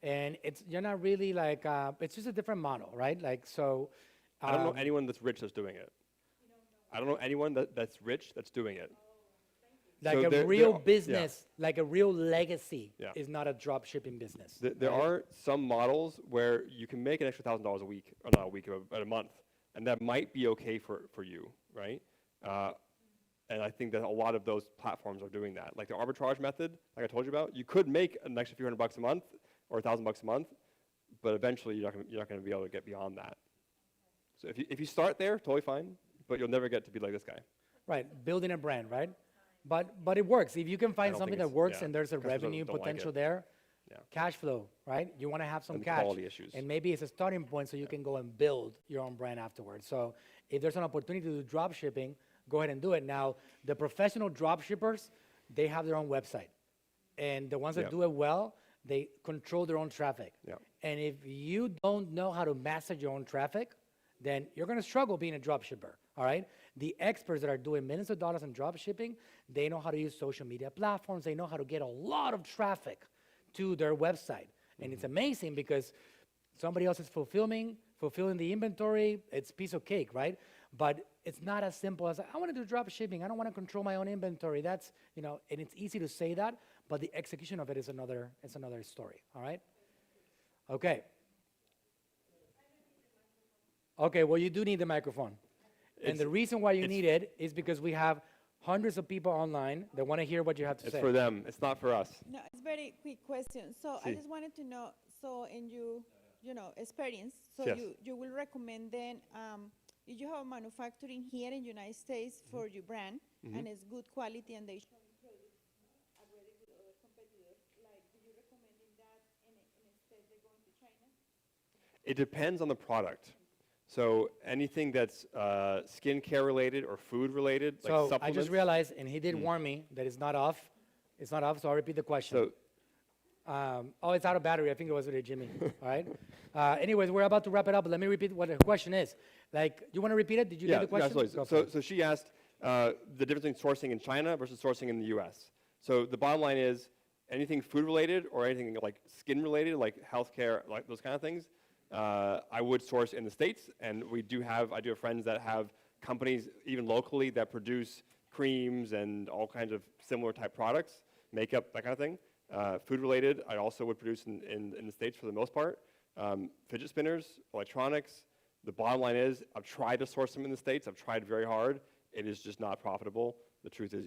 [SPEAKER 1] And you're not really like it's just a different model, right? Like so.
[SPEAKER 2] I don't know anyone that's rich that's doing it. I don't know anyone that's rich that's doing it.
[SPEAKER 1] Like
[SPEAKER 2] So
[SPEAKER 1] a
[SPEAKER 2] there-
[SPEAKER 1] real
[SPEAKER 2] there-
[SPEAKER 1] business, like a real legacy,
[SPEAKER 2] Yeah.
[SPEAKER 1] is not a drop shipping business.
[SPEAKER 2] There
[SPEAKER 1] right?
[SPEAKER 2] are some models where you can make an extra $1,000 a week, or not a week, but a month, and that might be okay for you, right? And I think that a lot of those platforms are doing that. Like the arbitrage method, like I told you about, you could make an extra few $100 a month or $1,000 a month, but eventually you're not going to be able to get beyond that. So if you start there, totally fine. but you'll never get to be like this guy.
[SPEAKER 1] Right, building a brand, right? But it works. If you can find
[SPEAKER 2] don't
[SPEAKER 1] something
[SPEAKER 2] think
[SPEAKER 1] that
[SPEAKER 2] it's-
[SPEAKER 1] works
[SPEAKER 2] yeah,
[SPEAKER 1] and there's a
[SPEAKER 2] customers
[SPEAKER 1] revenue
[SPEAKER 2] don't like
[SPEAKER 1] potential
[SPEAKER 2] it.
[SPEAKER 1] there,
[SPEAKER 2] Yeah.
[SPEAKER 1] cash flow, right? You want to have some
[SPEAKER 2] And
[SPEAKER 1] cash.
[SPEAKER 2] quality issues.
[SPEAKER 1] And maybe it's a starting point so you can go and build your own brand afterwards. So if there's an opportunity to do drop shipping, go ahead and do it. Now, the professional drop shippers, they have their own website. And the ones that
[SPEAKER 2] Yeah.
[SPEAKER 1] do it well, they control their own traffic.
[SPEAKER 2] Yeah.
[SPEAKER 1] And if you don't know how to master your own traffic, then you're going to struggle being a drop shipper, all right? The experts that are doing millions of dollars in drop shipping, they know how to use social media platforms. They know how to get a lot of traffic to their website. And it's amazing because somebody else is fulfilling the inventory. It's piece of cake, right? But it's not as simple as, I want to do drop shipping. I don't want to control my own inventory. That's, and it's easy to say that, but the execution of it is another story, all right? Okay. Okay, well, you do need the microphone. And the reason why you need it is because we have hundreds of people online that want to hear what you have to
[SPEAKER 2] It's
[SPEAKER 1] say.
[SPEAKER 2] for them. It's not for us.
[SPEAKER 7] No, it's very quick question. So I
[SPEAKER 2] Sí.
[SPEAKER 7] just wanted to know, so in experience, so
[SPEAKER 2] Yes.
[SPEAKER 7] you will recommend then, if you have manufacturing here in United States for your brand, and it's good quality and they show products already with other competitors, like, do you recommend that and instead they're going to China?
[SPEAKER 2] It depends on the product. So anything that's skincare related or food related, like
[SPEAKER 1] So I
[SPEAKER 2] supplements.
[SPEAKER 1] just realized, and he did warn me that it's not off. It's not off, so I'll repeat the question.
[SPEAKER 2] So
[SPEAKER 1] It's out of battery. I think it was with Jimmy. All right. Anyways, we're about to wrap it up. But let me repeat what the question is. Like, you want to repeat it? Did you
[SPEAKER 2] yeah,
[SPEAKER 1] get the question?
[SPEAKER 2] absolutely.
[SPEAKER 1] Go for
[SPEAKER 2] So,
[SPEAKER 1] it.
[SPEAKER 2] so she asked the difference between sourcing in China versus sourcing in the U.S. So the bottom line is anything food related or anything like skin related, like healthcare, like those kind of things, I would source in the States. And I do have friends that have companies, even locally, that produce creams and all kinds of similar type products, makeup, that kind of thing. Food related, I also would produce in the States for the most part. Fidget spinners, electronics. The bottom line is I've tried to source them in the States. I've tried very hard. It is just not profitable. The truth is,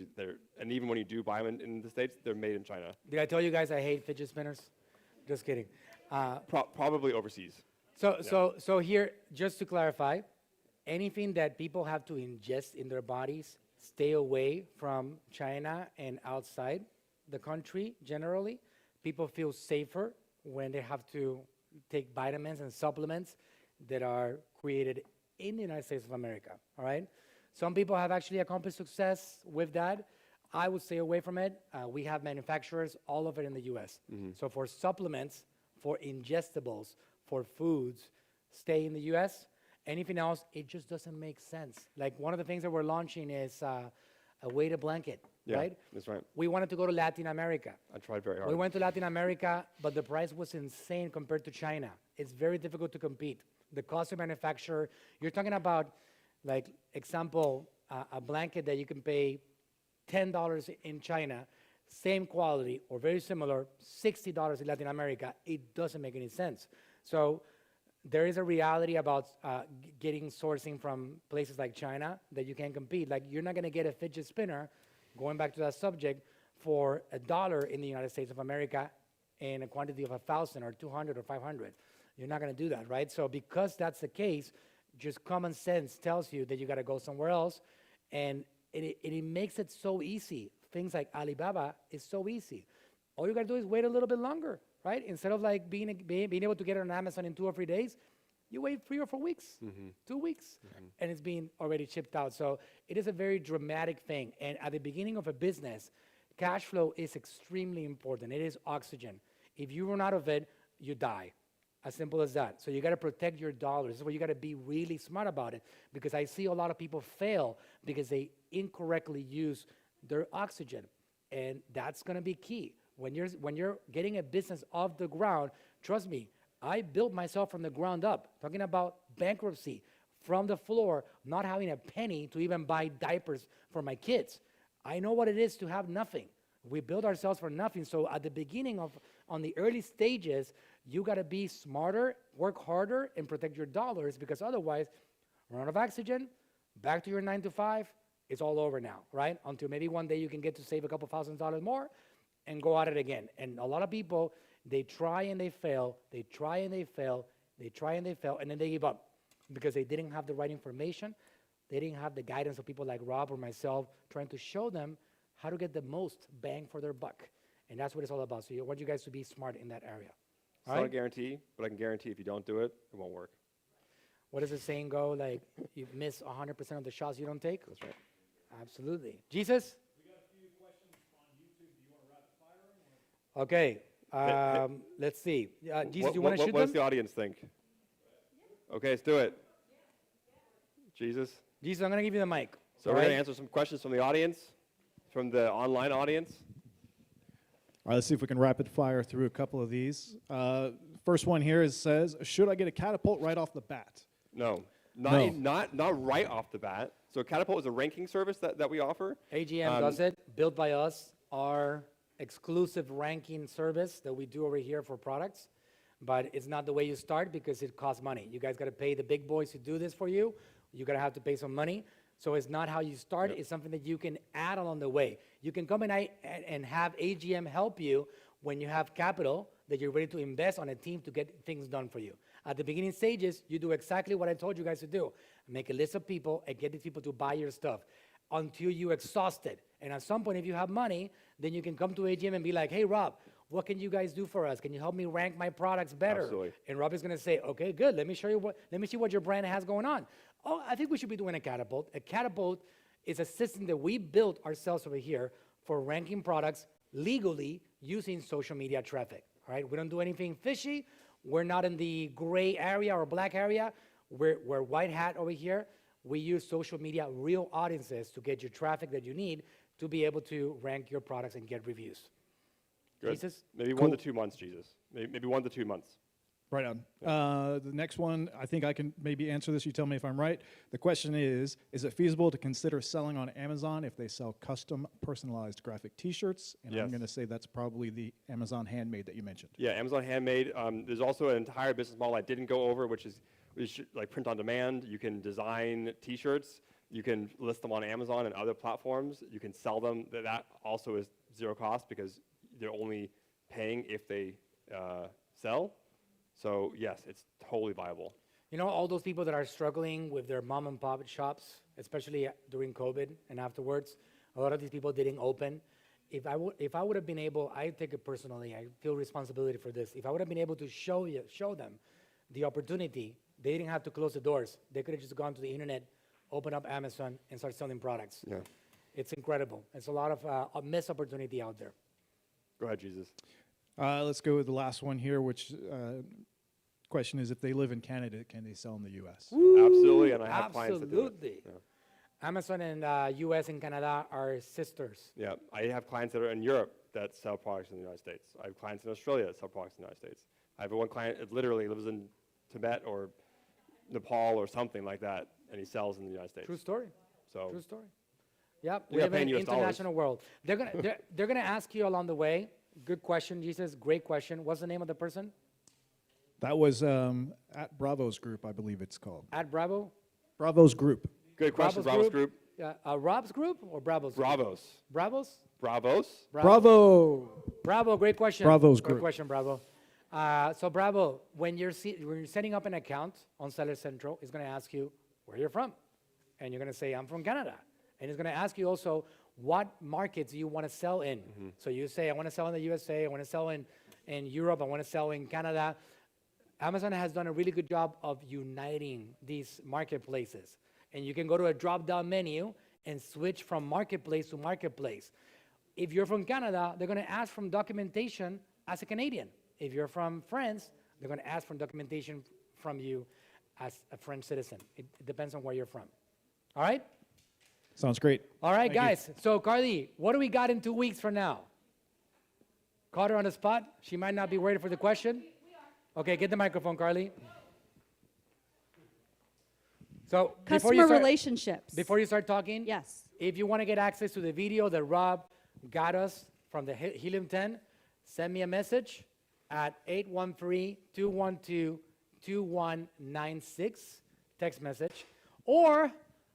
[SPEAKER 2] and even when you do buy them in the States, they're made in China.
[SPEAKER 1] Did I tell you guys I hate fidget spinners? Just kidding.
[SPEAKER 2] Probably overseas.
[SPEAKER 1] So here, just to clarify, anything that people have to ingest in their bodies, stay away from China and outside the country generally. People feel safer when they have to take vitamins and supplements that are created in the United States of America, all right? Some people have actually accomplished success with that. I would stay away from it. We have manufacturers all of it in the US. So for supplements, for ingestibles, for foods, stay in the US. Anything else, it just doesn't make sense. Like one of the things that we're launching is a weighted blanket,
[SPEAKER 2] Yeah,
[SPEAKER 1] right?
[SPEAKER 2] that's right.
[SPEAKER 1] We wanted to go to Latin America.
[SPEAKER 2] I tried very hard.
[SPEAKER 1] We went to Latin America, but the price was insane compared to China. It's very difficult to compete. The cost of manufacture, you're talking about, like, example, a blanket that you can pay $10 in China, same quality or very similar, $60 in Latin America. It doesn't make any sense. So there is a reality about getting sourcing from places like China that you can't compete. Like, you're not going to get a fidget spinner, going back to that subject, for $1 in the United States of America in a quantity of 1,000 or 200 or 500. You're not going to do that, right? So because that's the case, just common sense tells you that you got to go somewhere else, and it makes it so easy. Things like Alibaba is so easy. All you got to do is wait a little bit longer, right? Instead of like being able to get it on Amazon in 2 or 3 days, you wait 3 or 4 weeks, 2 weeks, and it's being already shipped out. So it is a very dramatic thing. And at the beginning of a business, cash flow is extremely important. It is oxygen. If you run out of it, you die. As simple as that. So you got to protect your dollars. This is where you got to be really smart about it, because I see a lot of people fail because they incorrectly use their oxygen, and that's going to be key. When you're getting a business off the ground, trust me, I built myself from the ground up. Talking about bankruptcy, from the floor, not having a penny to even buy diapers for my kids. I know what it is to have nothing. We build ourselves for nothing. So at the beginning on the early stages, you got to be smarter, work harder, and protect your dollars, because otherwise, run out of oxygen, back to your 9 to 5, it's all over now, right? Until maybe one day you can get to save a couple $1,000s more and go at it again. And a lot of people, they try and they fail, they try and they fail, they try and they fail, and then they give up because they didn't have the right information They didn't have the guidance of people like Rob or myself trying to show them how to get the most bang for their buck. And that's what it's all about. So I want you guys to be smart in that area.
[SPEAKER 2] It's not a guarantee, but I can guarantee if you don't do it, it won't work.
[SPEAKER 1] What does the saying go? Like, you miss 100% of the shots you don't take?
[SPEAKER 2] That's right.
[SPEAKER 1] Absolutely. Jesus? Okay. Let's see. Jesus, you want to shoot
[SPEAKER 2] What does
[SPEAKER 1] them?
[SPEAKER 2] the audience think? Okay, let's do it. Jesus?
[SPEAKER 1] Jesus, I'm going to give you the mic.
[SPEAKER 2] So
[SPEAKER 1] all
[SPEAKER 2] we're
[SPEAKER 1] right?
[SPEAKER 2] going to answer some questions from the audience, from the online audience.
[SPEAKER 8] All right, let's see if we can rapid fire through a couple of these. First one here says, should I get a catapult right off the bat?
[SPEAKER 2] No.
[SPEAKER 8] No.
[SPEAKER 2] Not right off the bat. So Catapult is a ranking service that we offer.
[SPEAKER 1] AGM does it, built by us, our exclusive ranking service that we do over here for products. But it's not the way you start because it costs money. You guys got to pay the big boys to do this for you. You're going to have to pay some money. So it's not how you start. It's something that you can add along the way. You can come and have AGM help you when you have capital that you're ready to invest on a team to get things done for you. At the beginning stages, you do exactly what I told you guys to do. Make a list of people and get these people to buy your stuff until you exhaust it. And at some point, if you have money, then you can come to AGM and be like, hey, Rob, what can you guys do for us? Can you help me rank my products better?
[SPEAKER 2] Absolutely.
[SPEAKER 1] And Rob is going to say, okay, good. Let me see what your brand has going on. Oh, I think we should be doing a catapult. A catapult is a system that we built ourselves over here for ranking products legally using social media traffic. All right, we don't do anything fishy. We're not in the gray area or black area. We're white hat over here. We use social media, real audiences to get you traffic that you need to be able to rank your products and get reviews.
[SPEAKER 2] Good.
[SPEAKER 1] Jesus?
[SPEAKER 2] Maybe 1 to 2 months, Jesus. Maybe 1 to 2 months.
[SPEAKER 8] Right on. The next one, I think I can maybe answer this. You tell me if I'm right. The question is it feasible to consider selling on Amazon if they sell custom personalized graphic T-shirts? And
[SPEAKER 2] Yes.
[SPEAKER 8] I'm going to say that's probably the Amazon Handmade that you mentioned.
[SPEAKER 2] Yeah, Amazon Handmade. There's also an entire business model I didn't go over, which is like print on demand. You can design T-shirts. You can list them on Amazon and other platforms. You can sell them. That also is zero cost because they're only paying if they sell. So yes, it's totally viable.
[SPEAKER 1] You know, all those people that are struggling with their mom and pop shops, especially during COVID and afterwards, a lot of these people didn't open. If I would have been able, I take it personally, I feel responsibility for this. If I would have been able to show them the opportunity, they didn't have to close the doors. They could have just gone to the internet, open up Amazon, and start selling products.
[SPEAKER 2] Yeah.
[SPEAKER 1] It's incredible. It's a lot of missed opportunity out there.
[SPEAKER 2] Go ahead, Jesus.
[SPEAKER 8] Let's go with the last one here, which question is if they live in Canada, can they sell in the U.S.?
[SPEAKER 2] Absolutely, and I have clients that do it.
[SPEAKER 1] Absolutely.
[SPEAKER 2] Yeah.
[SPEAKER 1] Amazon and US and Canada are sisters.
[SPEAKER 2] Yeah, I have clients that are in Europe that sell products in the United States. I have clients in Australia that sell products in the United States. I have one client that literally lives in Tibet or Nepal or something like that, and he sells in the United States.
[SPEAKER 1] True story.
[SPEAKER 2] So
[SPEAKER 1] True story. Yep,
[SPEAKER 2] You
[SPEAKER 1] we
[SPEAKER 2] gotta
[SPEAKER 1] live
[SPEAKER 2] pay
[SPEAKER 1] in
[SPEAKER 2] in
[SPEAKER 1] an
[SPEAKER 2] US dollars.
[SPEAKER 1] international world. They're gonna ask you along the way. Good question, Jesus. Great question. What's the name of the person?
[SPEAKER 8] That was at Bravo's Group, I believe it's called.
[SPEAKER 1] At Bravo?
[SPEAKER 8] Bravo's Group.
[SPEAKER 2] good question,
[SPEAKER 1] Bravo's
[SPEAKER 2] Bravos Group.
[SPEAKER 1] Yeah, Rob's group or Bravo's? Group?
[SPEAKER 2] Bravos.
[SPEAKER 1] Bravos?
[SPEAKER 2] Bravos.
[SPEAKER 8] Bravo!
[SPEAKER 1] Bravo, great question.
[SPEAKER 8] Bravo's
[SPEAKER 1] Great
[SPEAKER 8] group.
[SPEAKER 1] question, Bravo. So Bravo, when you're setting up an account on Seller Central, it's going to ask you where you're from. And you're going to say, I'm from Canada. And it's going to ask you also, what markets do you want to sell in? So you say, I want to sell in the USA, I want to sell in Europe, I want to sell in Canada. Amazon has done a really good job of uniting these marketplaces. And you can go to a drop-down menu and switch from marketplace to marketplace. If you're from Canada, they're going to ask for documentation as a Canadian. If you're from France, they're going to ask for documentation from you as a French citizen. It depends on where you're from. All right?
[SPEAKER 8] Sounds great.
[SPEAKER 1] All right,
[SPEAKER 8] Thank you.
[SPEAKER 1] guys. So, Carly, what do we got in 2 weeks from now? Caught her on the spot. She might not be ready for the question. Okay, get the microphone, Carly. So,
[SPEAKER 9] Customer relationships.
[SPEAKER 1] before you start talking,
[SPEAKER 9] Yes.
[SPEAKER 1] if you want to get access to the video that Rob got us from the Helium10, send me a message at 813-212-2196, text message. Or,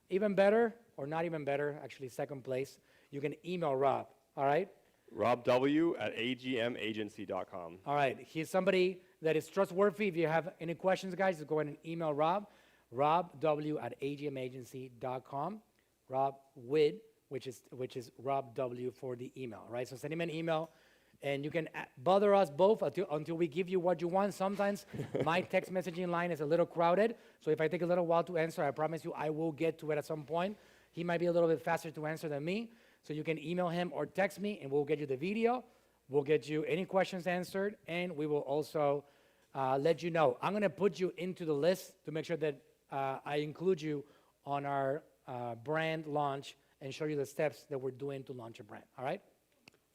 [SPEAKER 1] even better, or not even better, actually second place, you can email Rob, all right?
[SPEAKER 2] RobW@agmagency.com.
[SPEAKER 1] All right, he's somebody that is trustworthy. If you have any questions, guys, just go ahead and email Rob. robw@agmagency.com. Rob Wid, which is Rob W for the email, right? So send him an email, and you can bother us both until we give you what you want. Sometimes my text messaging line is a little crowded, so if I take a little while to answer, I promise you I will get to it at some point. He might be a little bit faster to answer than me, so you can email him or text me, and we'll get you the video. We'll get you any questions answered, and we will also let you know. I'm going to put you into the list to make sure that I include you on our brand launch and show you the steps that we're doing to launch a brand. All right?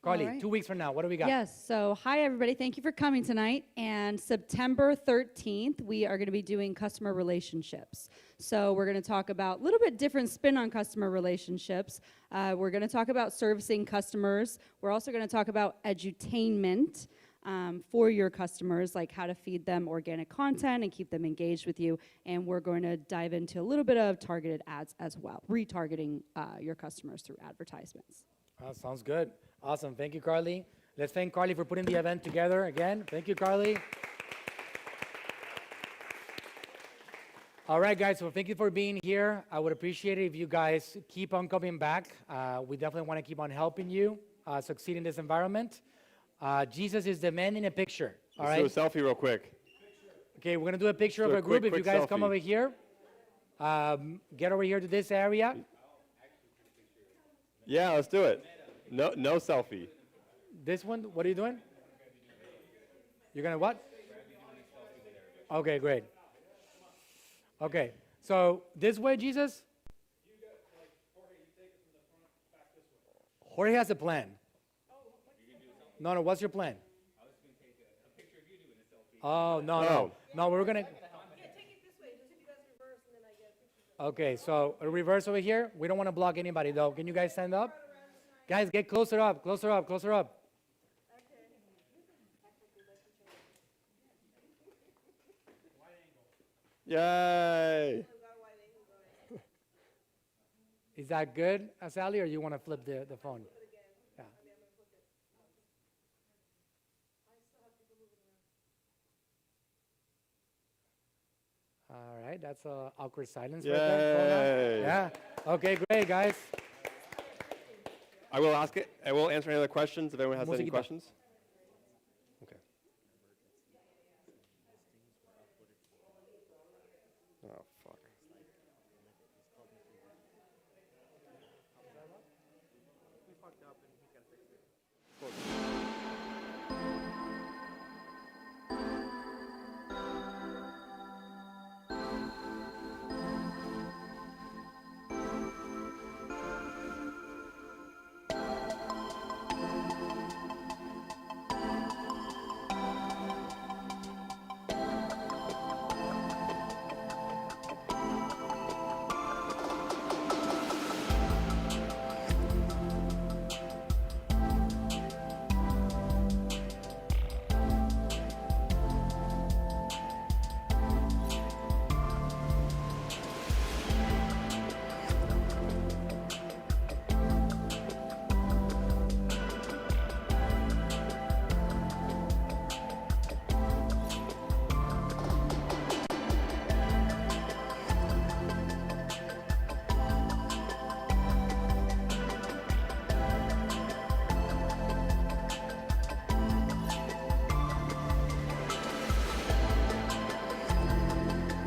[SPEAKER 1] Carly,
[SPEAKER 9] right.
[SPEAKER 1] 2 weeks from now, what do we got?
[SPEAKER 9] Yes, so hi everybody, thank you for coming tonight. And September 13th, we are going to be doing customer relationships. So we're going to talk about a little bit different spin on customer relationships. We're going to talk about servicing customers. We're also going to talk about edutainment for your customers, like how to feed them organic content and keep them engaged with you. And we're going to dive into a little bit of targeted ads as well, retargeting your customers through advertisements.
[SPEAKER 1] Sounds good. Awesome. Thank you, Carly. Let's thank Carly for putting the event together again. Thank you, Carly. All right, guys. So thank you for being here. I would appreciate it if you guys keep on coming back. We definitely want to keep on helping you succeed in this environment. Jesus is demanding a picture. All right.
[SPEAKER 2] Let's do a selfie real quick.
[SPEAKER 1] Okay, we're gonna do a picture
[SPEAKER 2] Do
[SPEAKER 1] of
[SPEAKER 2] a
[SPEAKER 1] a group.
[SPEAKER 2] quick
[SPEAKER 1] If you guys come
[SPEAKER 2] selfie.
[SPEAKER 1] over here, get over here to this area.
[SPEAKER 2] Yeah, let's do it. No selfie.
[SPEAKER 1] This one, what are you doing? You're gonna what? Okay, great. Okay, so this way, Jesus? Jorge has a plan. No, what's your plan? Oh, no. We're gonna. Okay, so a reverse over here. We don't want to block anybody, though. Can you guys stand up? Guys, get closer up, closer up, closer up.
[SPEAKER 2] Yay!
[SPEAKER 1] Is that good, Sally, or you want to flip the phone? Yeah. All right, that's an awkward silence right there.
[SPEAKER 2] Yay!
[SPEAKER 1] Yeah. Okay, great, guys.
[SPEAKER 2] I will ask it. I will answer any other questions if anyone has any
[SPEAKER 1] Musiquita.
[SPEAKER 2] questions. Okay. Oh,